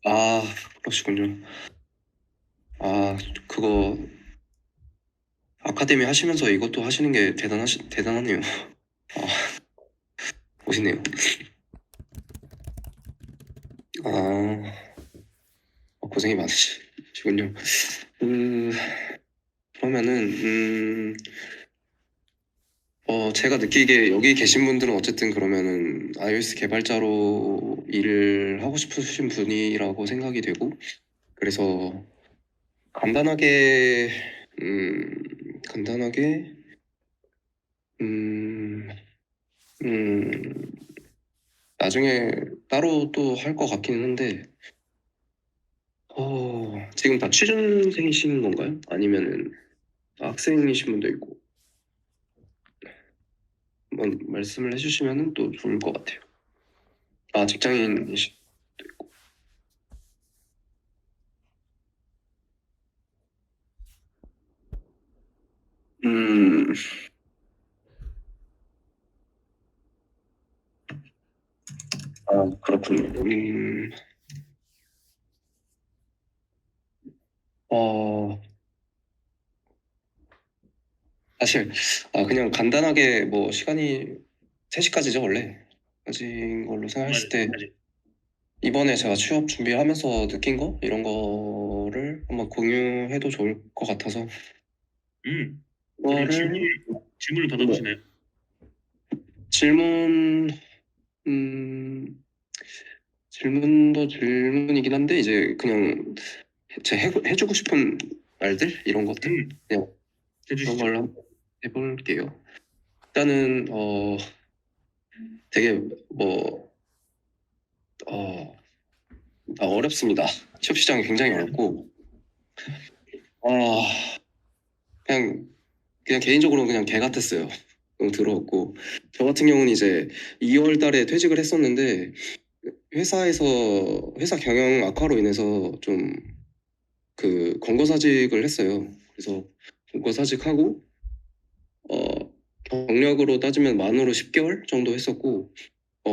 아, 그러시군요. 아, 그거 아카데미 하시면서 이것도 하시는 게 대단하네요. 아, 멋있네요. 아, 고생이 많으시군요. 그, 그러면은, 제가 느끼기에 여기 계신 분들은 어쨌든 그러면은 iOS 개발자로 일을 하고 싶으신 분이라고 생각이 되고, 그래서 간단하게, 음, 간단하게, 음, 음, 나중에 따로 또 할 것 같기는 한데, 지금 다 취준생이신 건가요? 아니면은 학생이신 분도 있고, 한번 말씀을 해주시면은 또 좋을 것 같아요. 아, 직장인이신, 음, 그렇군요. 어, 사실, 그냥 간단하게 뭐 시간이 3시까지죠, 원래. 까지인 걸로 생각했을 맞아요. 때, 맞아요. 이번에 제가 취업 준비하면서 느낀 거? 이런 거를 한번 공유해도 좋을 것 같아서, 그러면 이거를, 질문을 네. 받아보시나요? 질문, 음, 질문도 질문이긴 한데, 이제 그냥 해주고 싶은 말들 이런 것들 그냥 그런 해주시죠. 걸 한번 해볼게요. 일단은 되게 어, 어렵습니다. 취업 시장이 굉장히 어렵고 아 그냥 개인적으로는 그냥 개 같았어요. 너무 더러웠고 저 같은 경우는 이제 2월 달에 퇴직을 했었는데 회사 경영 악화로 인해서 좀 그 권고사직을 했어요. 그래서 권고사직하고 어 경력으로 따지면 만으로 10개월 정도 했었고 어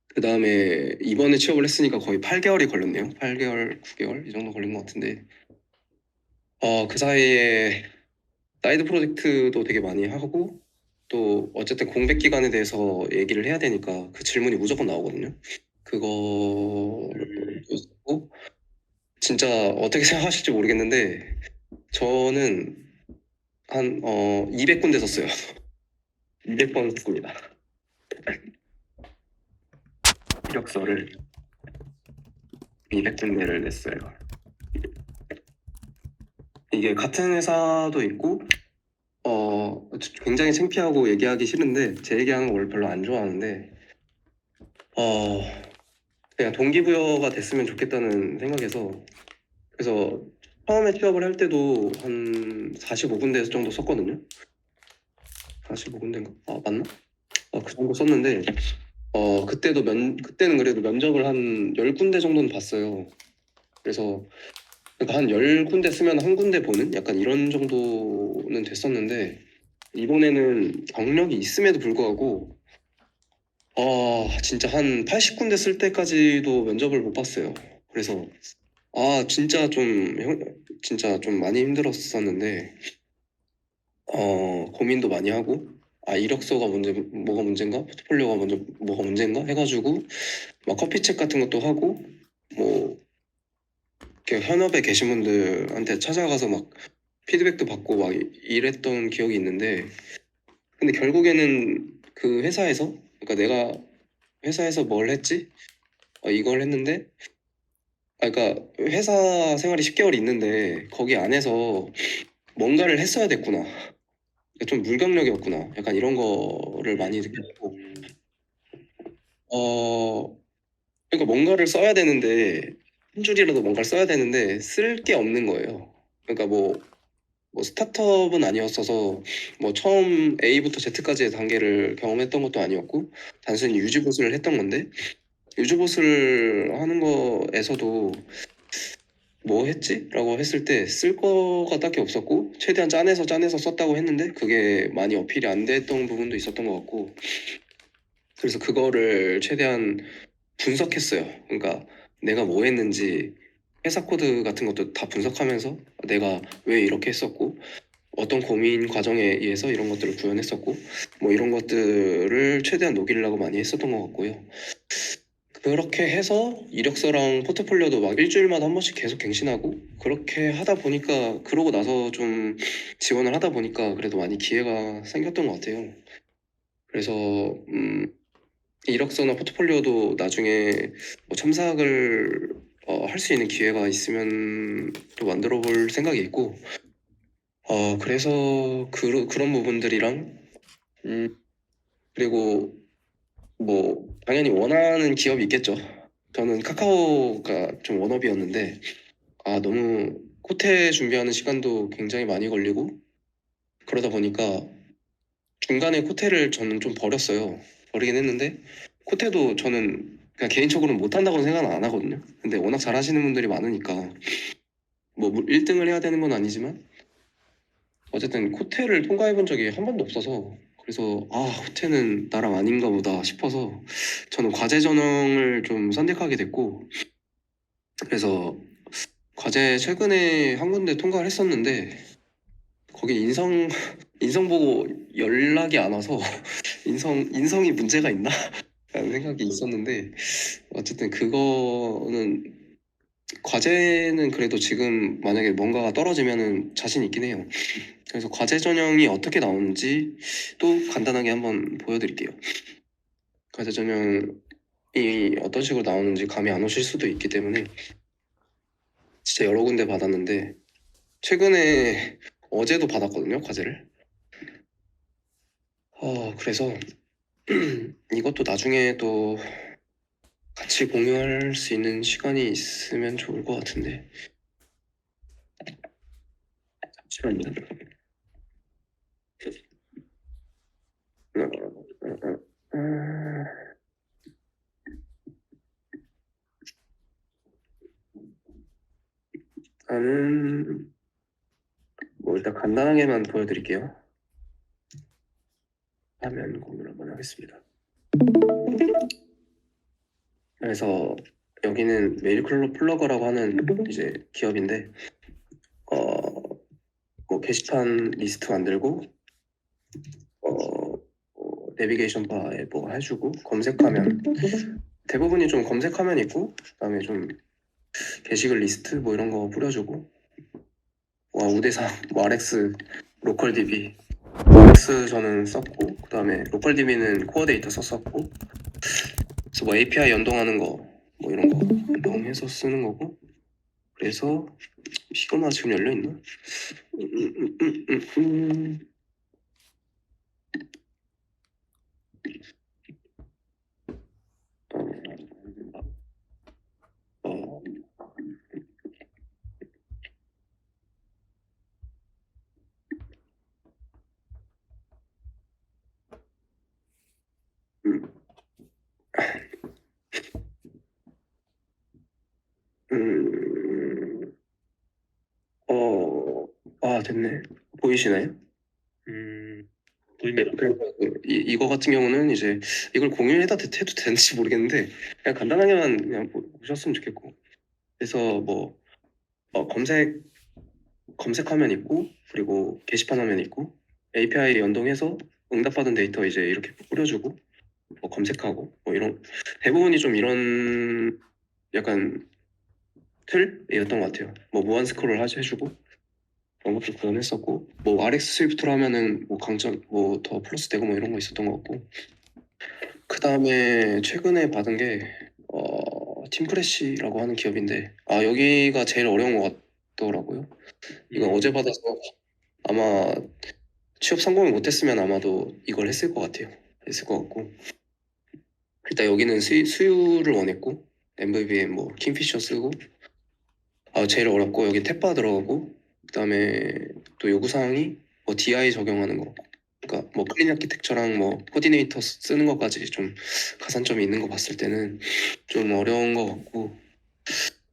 그다음에 이번에 취업을 했으니까 거의 8개월이 걸렸네요. 8개월, 9개월 이 정도 걸린 것 같은데 그 사이에 사이드 프로젝트도 되게 많이 하고 또 어쨌든 공백 기간에 대해서 얘기를 해야 되니까 그 질문이 무조건 나오거든요. 그거도 있고 진짜 어떻게 생각하실지 모르겠는데 저는 한 200군데 썼어요. 200번 썼습니다. 이력서를 200군데를 냈어요. 이게 같은 회사도 있고 굉장히 창피하고 얘기하기 싫은데 제 얘기하는 거 원래 별로 안 좋아하는데 어 그냥 동기부여가 됐으면 좋겠다는 생각에서 그래서 처음에 취업을 할 때도 한 45군데 정도 썼거든요. 45군데인가? 맞나? 그 정도 썼는데 그때는 그래도 면접을 한 10군데 정도는 봤어요. 그래서 그러니까 한 10군데 쓰면 한 군데 보는 약간 이런 정도는 됐었는데 이번에는 경력이 있음에도 불구하고 진짜 한 80군데 쓸 때까지도 면접을 못 봤어요. 그래서 진짜 진짜 좀 많이 힘들었었는데 고민도 많이 하고 이력서가 뭐가 문제인가? 포트폴리오가 먼저 뭐가 문제인가? 해가지고 막 커피책 같은 것도 하고 뭐 이렇게 현업에 계신 분들한테 찾아가서 막 피드백도 받고 막 이랬던 기억이 있는데 근데 결국에는 그 회사에서 그러니까 내가 회사에서 뭘 했지? 이걸 했는데 그러니까 회사 생활이 10개월 있는데 거기 안에서 뭔가를 했어야 됐구나. 좀 물강력이었구나. 약간 이런 거를 많이 느꼈고 어 그러니까 뭔가를 써야 되는데 한 줄이라도 뭔가를 써야 되는데 쓸 게 없는 거예요. 그러니까 뭐 스타트업은 아니었어서 뭐 처음 A부터 Z까지의 단계를 경험했던 것도 아니었고 단순히 유지보수를 했던 건데 유지보수를 하는 거에서도 뭐 했지? 라고 했을 때 쓸 거가 딱히 없었고 최대한 짜내서 썼다고 했는데 그게 많이 어필이 안 됐던 부분도 있었던 것 같고 그래서 그거를 최대한 분석했어요. 그러니까 내가 뭐 했는지 회사 코드 같은 것도 다 분석하면서 내가 왜 이렇게 했었고 어떤 고민 과정에 의해서 이런 것들을 구현했었고 뭐 이런 것들을 최대한 녹이려고 많이 했었던 것 같고요. 그렇게 해서 이력서랑 포트폴리오도 막 일주일마다 한 번씩 계속 갱신하고 그렇게 하다 보니까 그러고 나서 좀 지원을 하다 보니까 그래도 많이 기회가 생겼던 것 같아요. 그래서 이력서나 포트폴리오도 나중에 뭐 첨삭을 할 수 있는 기회가 있으면 또 만들어 볼 생각이 있고 그래서 그런 부분들이랑 그리고 뭐 당연히 원하는 기업이 있겠죠. 저는 카카오가 좀 원업이었는데 너무 코테 준비하는 시간도 굉장히 많이 걸리고 그러다 보니까 중간에 코테를 저는 좀 버렸어요. 버리긴 했는데 코테도 저는 그냥 개인적으로는 못한다고는 생각은 안 하거든요. 근데 워낙 잘하시는 분들이 많으니까 뭐 1등을 해야 되는 건 아니지만 어쨌든 코테를 통과해 본 적이 한 번도 없어서 그래서 코테는 나랑 아닌가 보다 싶어서 저는 과제 전형을 좀 선택하게 됐고 그래서 과제 최근에 한 군데 통과를 했었는데 거기 인성 보고 연락이 안 와서 인성이 문제가 있나? 라는 생각이 있었는데 어쨌든 그거는 과제는 그래도 지금 만약에 뭔가가 떨어지면은 자신 있긴 해요. 그래서 과제 전형이 어떻게 나오는지 또 간단하게 한번 보여드릴게요. 과제 전형이 어떤 식으로 나오는지 감이 안 오실 수도 있기 때문에 진짜 여러 군데 받았는데 최근에 어제도 받았거든요, 과제를. 그래서 이것도 나중에 또 같이 공유할 수 있는 시간이 있으면 좋을 것 같은데. 잠시만요. 나는 뭐 일단 간단하게만 보여드릴게요. 화면 공유를 한번 하겠습니다. 그래서 여기는 메일 플러거라고 하는 이제 기업인데 뭐 게시판 리스트 만들고 내비게이션 바에 뭐 해주고 검색하면 대부분이 좀 검색하면 있고 그다음에 좀 게시글 리스트 뭐 이런 거 뿌려주고 우대사 뭐 RX 로컬 DB RX 저는 썼고 그다음에 로컬 DB는 코어 데이터 썼었고 그래서 뭐 API 연동하는 거 뭐 이런 거 연동해서 쓰는 거고 그래서 시그마 지금 열려 있나? 어, 음, 음, 됐네. 보이시나요? 보입니다. 그래서 이거 같은 경우는 이제 이걸 공유해도 해도 되는지 모르겠는데 그냥 간단하게만 그냥 보셨으면 좋겠고 그래서 뭐 검색하면 있고 그리고 게시판 화면 있고 API 연동해서 응답받은 데이터 이제 이렇게 뿌려주고 뭐 검색하고 뭐 이런 대부분이 좀 이런 약간 틀이었던 것 같아요. 뭐 무한 스크롤 해주고 그런 것도 구현했었고 뭐 RX 스위프트로 하면은 뭐 강점 뭐 더 플러스 되고 뭐 이런 거 있었던 것 같고 그 다음에 최근에 받은 게 팀크래쉬라고 하는 기업인데 여기가 제일 어려운 것 같더라고요. 이건 어제 받아서 아마 취업 성공을 못했으면 아마도 이걸 했을 것 같아요. 했을 것 같고 일단 여기는 수유를 원했고 MVVM 뭐 킹피셔 쓰고 제일 어렵고 여기 탭바 들어가고 그다음에 또 요구사항이 뭐 DI 적용하는 거 그러니까 뭐 클린 아키텍처랑 뭐 코디네이터 쓰는 것까지 좀 가산점이 있는 거 봤을 때는 좀 어려운 것 같고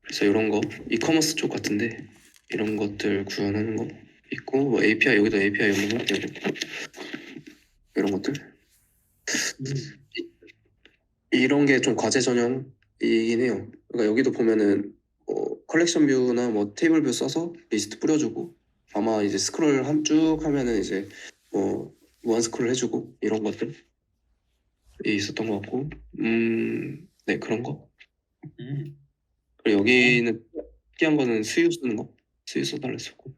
그래서 이런 거 이커머스 쪽 같은데 이런 것들 구현하는 거 있고 뭐 API 여기도 API 연동할 되고 이런 것들 이런 게 좀 과제 전형이긴 해요. 그러니까 여기도 보면은 컬렉션 뷰나 뭐 테이블 뷰 써서 리스트 뿌려주고 아마 이제 스크롤 쭉 하면은 이제 뭐 무한 스크롤 해주고 이런 것들이 있었던 것 같고 네 그런 거. 그리고 여기는 특이한 거는 수유 쓰는 거 수유 써달라 했었고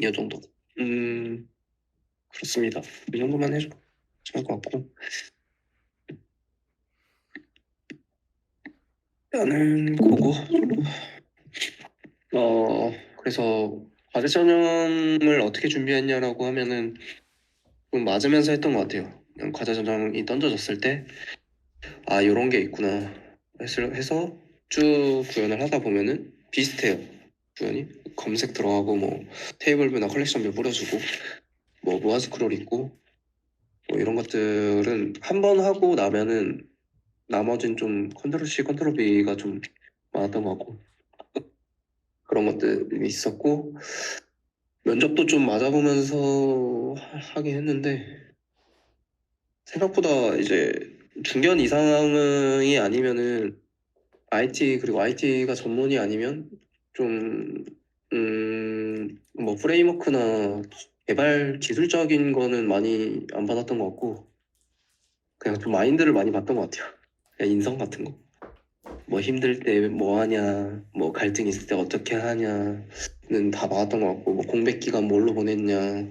이 정도. 그렇습니다. 이 정도만 해줘 좋을 것 같고 나는 그거 그래서 과제 전형을 어떻게 준비했냐라고 하면은 좀 맞으면서 했던 것 같아요. 그냥 과제 전형이 던져졌을 때 요런 게 있구나 해서 쭉 구현을 하다 보면은 비슷해요. 구현이 검색 들어가고 뭐 테이블뷰나 컬렉션뷰 뿌려주고 뭐 무한 스크롤 있고 뭐 이런 것들은 한 번 하고 나면은 나머진 좀 컨트롤 C 컨트롤 V가 좀 많았던 것 같고 그런 것들이 있었고 면접도 좀 맞아보면서 하긴 했는데 생각보다 이제 중견 이상이 아니면은 IT 그리고 IT가 전문이 아니면 좀 뭐 프레임워크나 개발 기술적인 거는 많이 안 받았던 것 같고 그냥 좀 마인드를 많이 봤던 것 같아요. 그냥 인성 같은 거. 뭐 힘들 때 뭐 하냐, 뭐 갈등 있을 때 어떻게 하냐는 다 받았던 것 같고 뭐 공백 기간 뭘로 보냈냐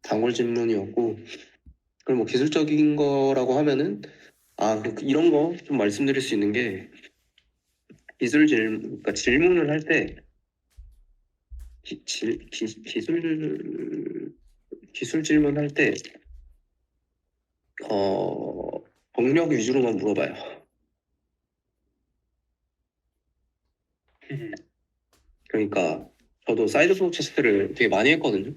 단골 질문이었고 그리고 뭐 기술적인 거라고 하면은 이런 거 좀 말씀드릴 수 있는 게 그러니까 질문을 할 때 기술 질문할 때 경력 위주로만 물어봐요. 음, 그러니까 저도 사이드 프로젝트를 되게 많이 했거든요.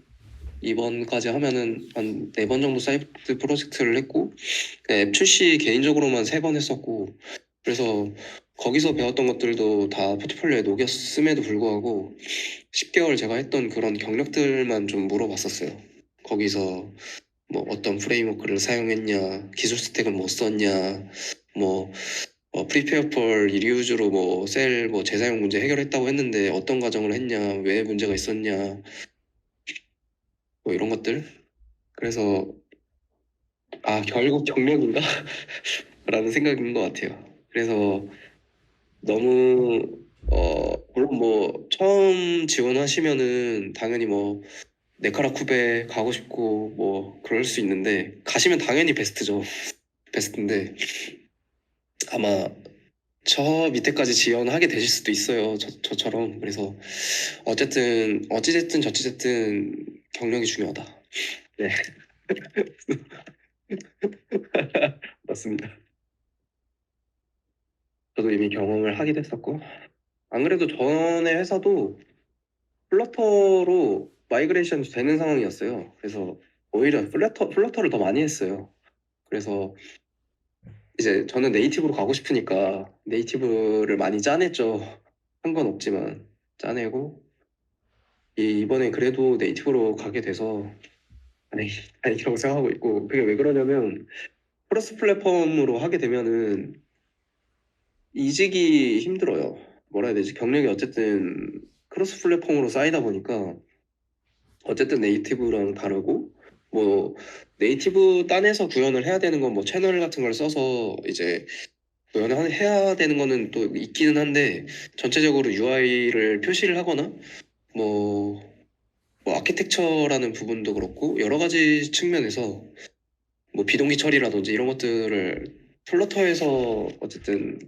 이번까지 하면은 한 4번 정도 사이드 프로젝트를 했고 앱 출시 개인적으로만 3번 했었고 그래서 거기서 배웠던 것들도 다 포트폴리오에 녹였음에도 불구하고 10개월 제가 했던 그런 경력들만 좀 물어봤었어요. 거기서 뭐 어떤 프레임워크를 사용했냐, 기술 스택은 뭐 썼냐, 뭐 프리페어 폴 리유즈로 뭐 셀 뭐 재사용 문제 해결했다고 했는데 어떤 과정을 했냐, 왜 문제가 있었냐, 뭐 이런 것들. 그래서 결국 경력인가? 라는 생각인 것 같아요. 그래서 너무 물론 뭐 처음 지원하시면은 당연히 뭐 네카라쿠베 가고 싶고 뭐 그럴 수 있는데 가시면 당연히 베스트죠. 베스트인데 아마 저 밑에까지 지원하게 되실 수도 있어요. 저처럼. 그래서 어찌됐든 저찌됐든 경력이 중요하다. 네, 맞습니다. 저도 이미 경험을 하긴 했었고 안 그래도 전에 회사도 플러터로 마이그레이션 되는 상황이었어요. 그래서 오히려 플러터를 더 많이 했어요. 그래서 이제 저는 네이티브로 가고 싶으니까 네이티브를 많이 짜냈죠. 한 건 없지만 짜내고 이번에 그래도 네이티브로 가게 돼서 아니, 다행이라고 생각하고 있고 그게 왜 그러냐면 크로스 플랫폼으로 하게 되면은 이직이 힘들어요. 뭐라 해야 되지? 경력이 어쨌든 크로스 플랫폼으로 쌓이다 보니까 어쨌든 네이티브랑 다르고 뭐 네이티브 딴에서 구현을 해야 되는 건 뭐 채널 같은 걸 써서 이제 구현을 해야 되는 거는 또 있기는 한데 전체적으로 UI를 표시를 하거나 뭐, 뭐 아키텍처라는 부분도 그렇고 여러 가지 측면에서 뭐 비동기 처리라든지 이런 것들을 플러터에서 어쨌든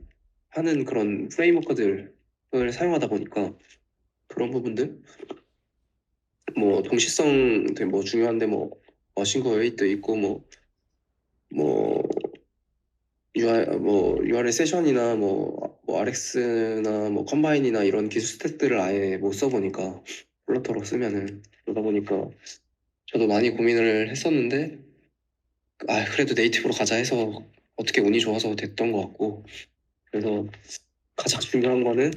하는 그런 프레임워크들을 사용하다 보니까 그런 부분들 뭐 동시성 되게 뭐 중요한데 뭐 머신거 웨이트 있고 뭐 URL 세션이나 뭐 RX나 뭐 컴바인이나 이런 기술 스택들을 아예 못 써보니까 플러터로 쓰면은 그러다 보니까 저도 많이 고민을 했었는데 그래도 네이티브로 가자 해서 어떻게 운이 좋아서 됐던 것 같고 그래서 가장 중요한 거는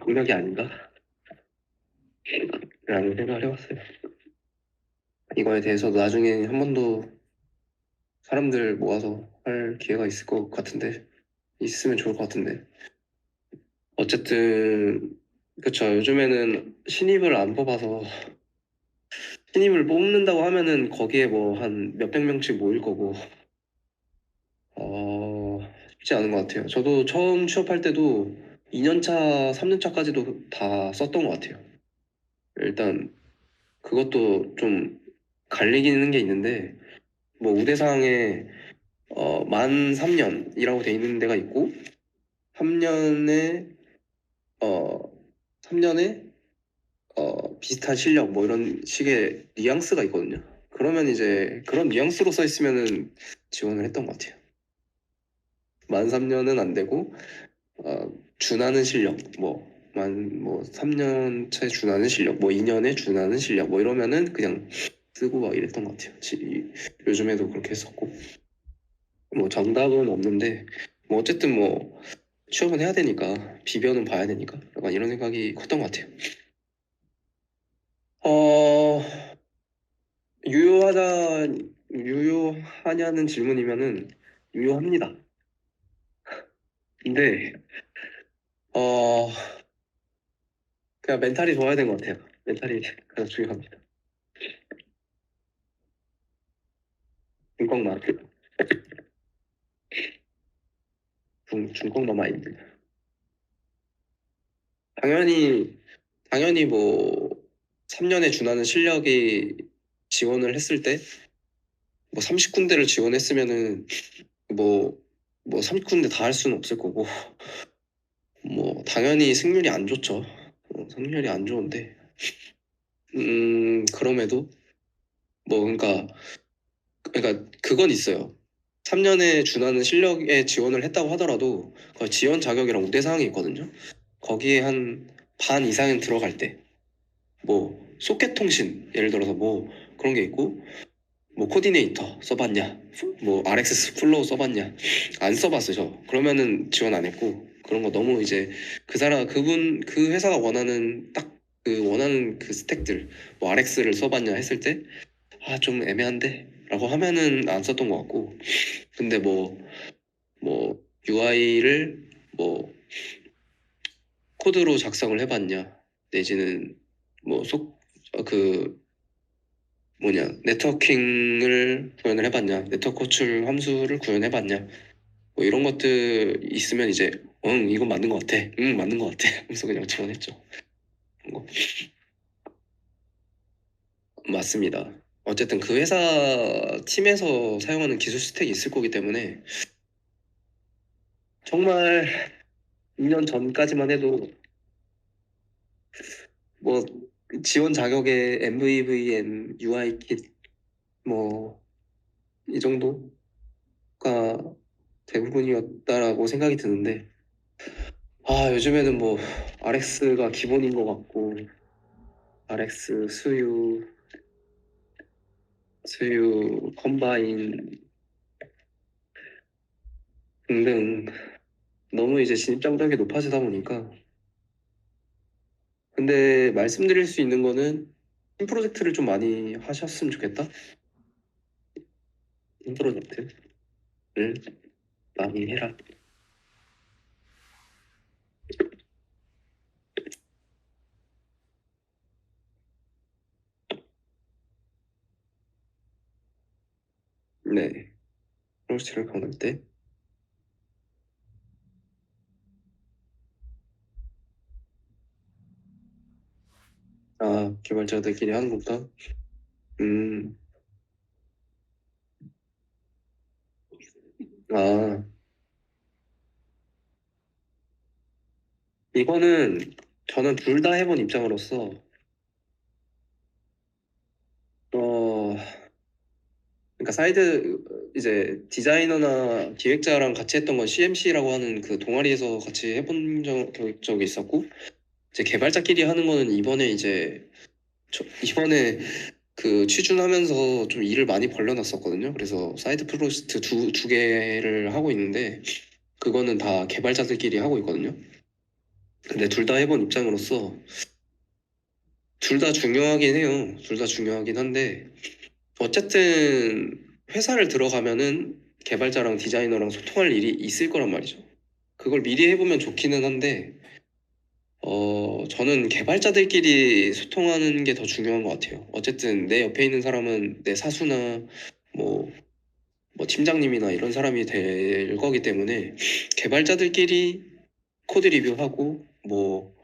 동력이 아닌가? 라는 생각을 해봤어요. 이거에 대해서 나중에 한 번 더 사람들 모아서 할 기회가 있을 것 같은데 있으면 좋을 것 같은데 어쨌든 그쵸 요즘에는 신입을 안 뽑아서 신입을 뽑는다고 하면은 거기에 뭐 한 몇백 명씩 모일 거고 쉽지 않은 것 같아요. 저도 처음 취업할 때도 2년차, 3년차까지도 다 썼던 것 같아요. 일단 그것도 좀 갈리기는 게 있는데 뭐 우대사항에 만 3년이라고 돼 있는 데가 있고 3년에 어 3년에 비슷한 실력 뭐 이런 식의 뉘앙스가 있거든요. 그러면 이제 그런 뉘앙스로 써 있으면은 지원을 했던 것 같아요. 만 3년은 안 되고 준하는 실력 뭐 3년 차 준하는 실력 뭐 2년에 준하는 실력 뭐 이러면은 그냥 쓰고 막 이랬던 것 같아요. 요즘에도 그렇게 했었고 뭐 정답은 없는데 뭐 어쨌든 뭐 취업은 해야 되니까 비변은 봐야 되니까 약간 이런 생각이 컸던 것 같아요. 어 유효하다 유효하냐는 질문이면은 유효합니다. 근데 어 그냥 멘탈이 좋아야 되는 것 같아요. 멘탈이 가장 중요합니다. 중꺾만 중꺾만 마인드. 당연히 당연히 뭐 3년에 준하는 실력이 지원을 했을 때 뭐 30군데를 지원했으면은 뭐 뭐 3군데 다 할 수는 없을 거고 뭐 당연히 승률이 안 좋죠. 승률이 안 좋은데 그럼에도 뭐 그러니까 그건 있어요. 3년에 준하는 실력에 지원을 했다고 하더라도 그 지원 자격이랑 우대 사항이 있거든요. 거기에 한 반 이상은 들어갈 때, 뭐 소켓 통신 예를 들어서 뭐 그런 게 있고, 뭐 코디네이터 써봤냐, 뭐 RX 플로우 써봤냐, 안 써봤어요. 저. 그러면은 지원 안 했고 그런 거 너무 이제 그 회사가 원하는 딱 그 원하는 그 스택들, 뭐 RX를 써봤냐 했을 때 아 좀 애매한데 라고 하면은 안 썼던 것 같고, 근데 뭐 UI를 뭐 코드로 작성을 해봤냐 내지는 뭐속그 네트워킹을 구현을 해봤냐, 네트워크 호출 함수를 구현해봤냐, 뭐 이런 것들 있으면 이제 응 이건 맞는 것 같아, 응 맞는 것 같아 하면서 그냥 지원했죠. 그런 거. 맞습니다. 어쨌든 그 회사 팀에서 사용하는 기술 스택이 있을 거기 때문에 정말 2년 전까지만 해도 뭐 지원 자격에 MVVM, UIKit 뭐 이 정도가 대부분이었다라고 생각이 드는데 아 요즘에는 뭐 RX가 기본인 것 같고 RX 수유 컴바인 등등 너무 이제 진입 장벽이 높아지다 보니까, 근데 말씀드릴 수 있는 거는 팀 프로젝트를 좀 많이 하셨으면 좋겠다. 팀 프로젝트를 많이 해라. 네. 프로젝트를 거는 때 개발자들끼리 하는 것보다 음, 아, 이거는 저는 둘 다 해본 입장으로서 어, 그러니까 사이드 이제 디자이너나 기획자랑 같이 했던 건 CMC라고 하는 그 동아리에서 같이 해본 적이 있었고, 이제 개발자끼리 하는 거는 이번에 그 취준하면서 좀 일을 많이 벌려놨었거든요. 그래서 사이드 프로젝트 두 개를 하고 있는데 그거는 다 개발자들끼리 하고 있거든요. 근데 둘 다 해본 입장으로서 둘 다 중요하긴 해요. 둘 다 중요하긴 한데 어쨌든 회사를 들어가면은 개발자랑 디자이너랑 소통할 일이 있을 거란 말이죠. 그걸 미리 해보면 좋기는 한데 저는 개발자들끼리 소통하는 게 더 중요한 것 같아요. 어쨌든 내 옆에 있는 사람은 내 사수나 뭐, 뭐 팀장님이나 이런 사람이 될 거기 때문에 개발자들끼리 코드 리뷰하고 뭐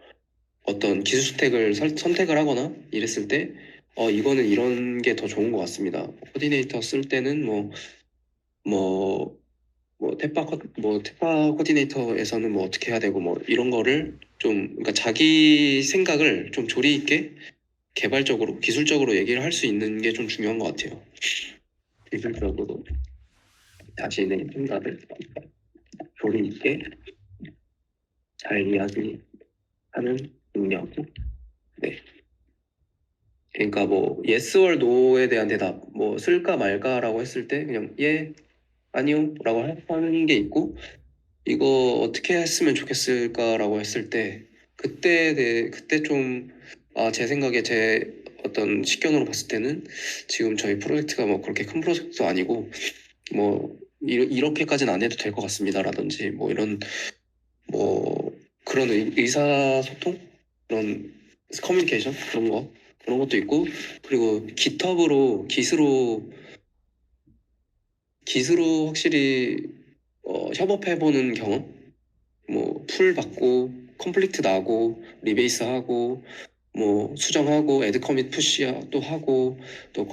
어떤 기술 스택을 선택을 하거나 이랬을 때 이거는 이런 게 더 좋은 것 같습니다. 코디네이터 쓸 때는 뭐, 테파 코디네이터에서는 뭐 어떻게 해야 되고 뭐 이런 거를 좀, 그러니까 자기 생각을 좀 조리 있게 개발적으로, 기술적으로 얘기를 할 수 있는 게 좀 중요한 것 같아요. 기술적으로 자신의 생각을 조리 있게 잘 이야기하는 능력. 네. 그러니까 뭐 yes or no에 대한 대답, 뭐 쓸까 말까라고 했을 때 그냥 예, 아니요라고 하는 게 있고, 이거 어떻게 했으면 좋겠을까라고 했을 때 그때 좀 제 생각에 제 어떤 식견으로 봤을 때는 지금 저희 프로젝트가 뭐 그렇게 큰 프로젝트도 아니고 뭐 이렇게까지는 안 해도 될 것 같습니다라든지 뭐 이런 뭐 그런 의사소통, 그런 커뮤니케이션, 그런 것도 있고, 그리고 깃허브로 기스로 확실히 협업해보는 경험, 뭐 풀 받고 컴플리트 나고 리베이스 하고 뭐 수정하고 애드 커밋 푸시 또 하고 또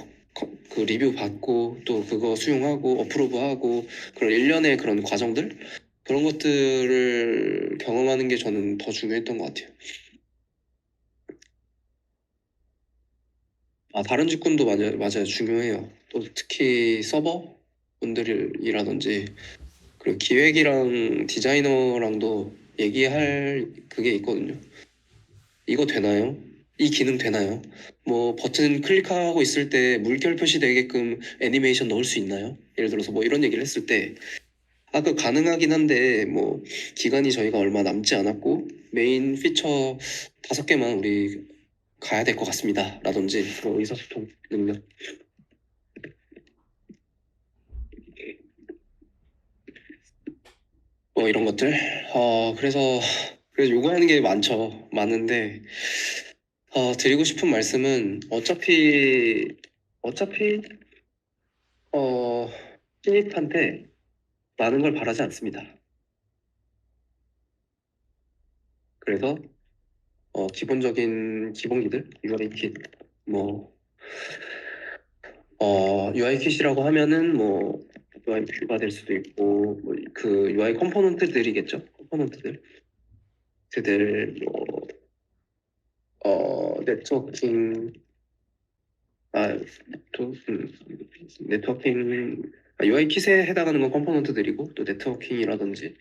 그 리뷰 받고 또 그거 수용하고 어프로브하고 그런 일련의 그런 과정들 그런 것들을 경험하는 게 저는 더 중요했던 것 같아요. 아, 다른 직군도 맞아요. 중요해요. 또 특히 서버 분들이라든지 그리고 기획이랑 디자이너랑도 얘기할 그게 있거든요. 이거 되나요? 이 기능 되나요? 뭐 버튼 클릭하고 있을 때 물결 표시되게끔 애니메이션 넣을 수 있나요? 예를 들어서 뭐 이런 얘기를 했을 때 아, 그 가능하긴 한데 뭐 기간이 저희가 얼마 남지 않았고 메인 피처 5개만 우리 가야 될 것 같습니다. 라든지 그런 의사소통 능력 뭐 이런 것들 그래서 요구하는 게 많은데 드리고 싶은 말씀은 어차피 어 신입한테 많은 걸 바라지 않습니다. 그래서 기본적인 기본기들 UI 킷 뭐 UI 킷이라고 하면은 뭐 UI 뷰가 될 수도 있고 뭐그 UI 컴포넌트들이겠죠. 컴포넌트들 그들 뭐 네트워킹 아, 네트워킹 UI 킷에 해당하는 건 컴포넌트들이고 또 네트워킹이라든지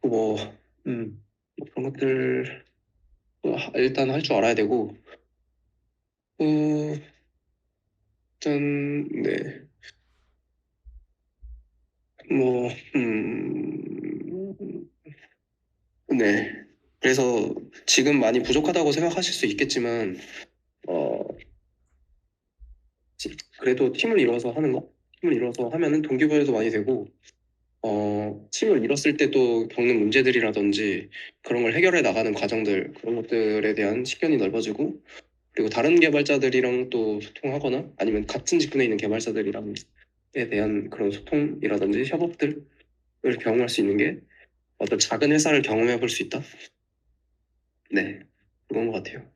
뭐, 뭐 그런 것들 일단 할 줄 알아야 되고 일단 네, 뭐, 네. 그래서 지금 많이 부족하다고 생각하실 수 있겠지만 어, 그래도 팀을 이뤄서 하면은 동기부여도 많이 되고 팀을 이뤘을 때 또 겪는 문제들이라든지 그런 걸 해결해 나가는 과정들, 그런 것들에 대한 식견이 넓어지고, 그리고 다른 개발자들이랑 또 소통하거나 아니면 같은 직군에 있는 개발자들이랑에 대한 그런 소통이라든지 협업들을 경험할 수 있는 게 어떤 작은 회사를 경험해 볼 수 있다? 네, 그런 것 같아요.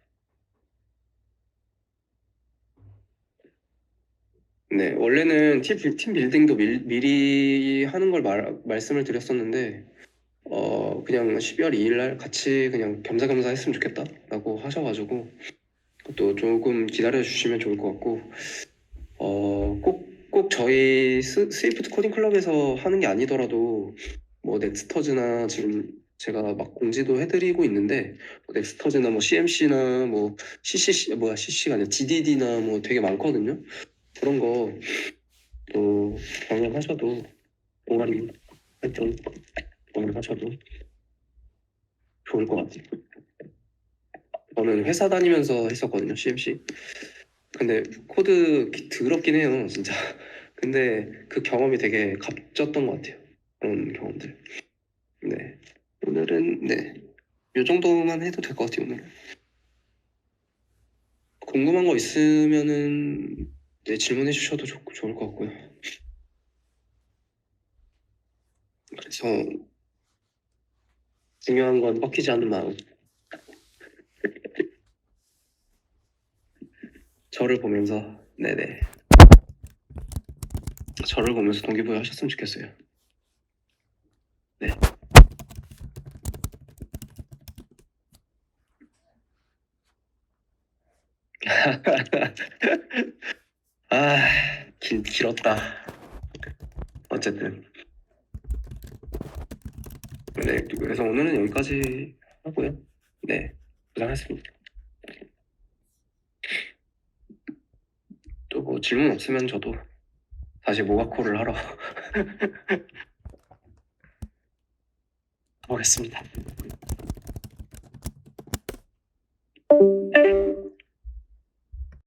네, 원래는 팀 빌딩도 미리 하는 걸 말씀을 드렸었는데, 그냥 12월 2일 날 같이 그냥 겸사겸사 했으면 좋겠다라고 하셔가지고 또 조금 기다려 주시면 좋을 것 같고 꼭 저희 스위프트 코딩 클럽에서 하는 게 아니더라도 뭐 넥스터즈나 지금 제가 막 공지도 해드리고 있는데 뭐 넥스터즈나 뭐 CMC나 뭐 CC가 아니라 DDD나 뭐 되게 많거든요. 그런 거 또 경험하셔도 동아리 활동 경험하셔도 좋을 것 같아요. 저는 회사 다니면서 했었거든요, CMC. 근데 코드 더럽긴 해요, 진짜. 근데 그 경험이 되게 값졌던 것 같아요. 그런 경험들. 네. 오늘은, 네. 이 정도만 해도 될 것 같아요, 오늘. 궁금한 거 있으면은, 네, 질문해 주셔도 좋을 것 같고요. 그래서 중요한 건 꺾이지 않는 마음. 저를 보면서, 네네. 저를 보면서 동기부여 하셨으면 좋겠어요. 네. 아, 길었다. 어쨌든. 네, 그래서 오늘은 여기까지 하고요. 네, 고생하셨습니다. 또 뭐 질문 없으면 저도 다시 모가콜을 하러 가보겠습니다.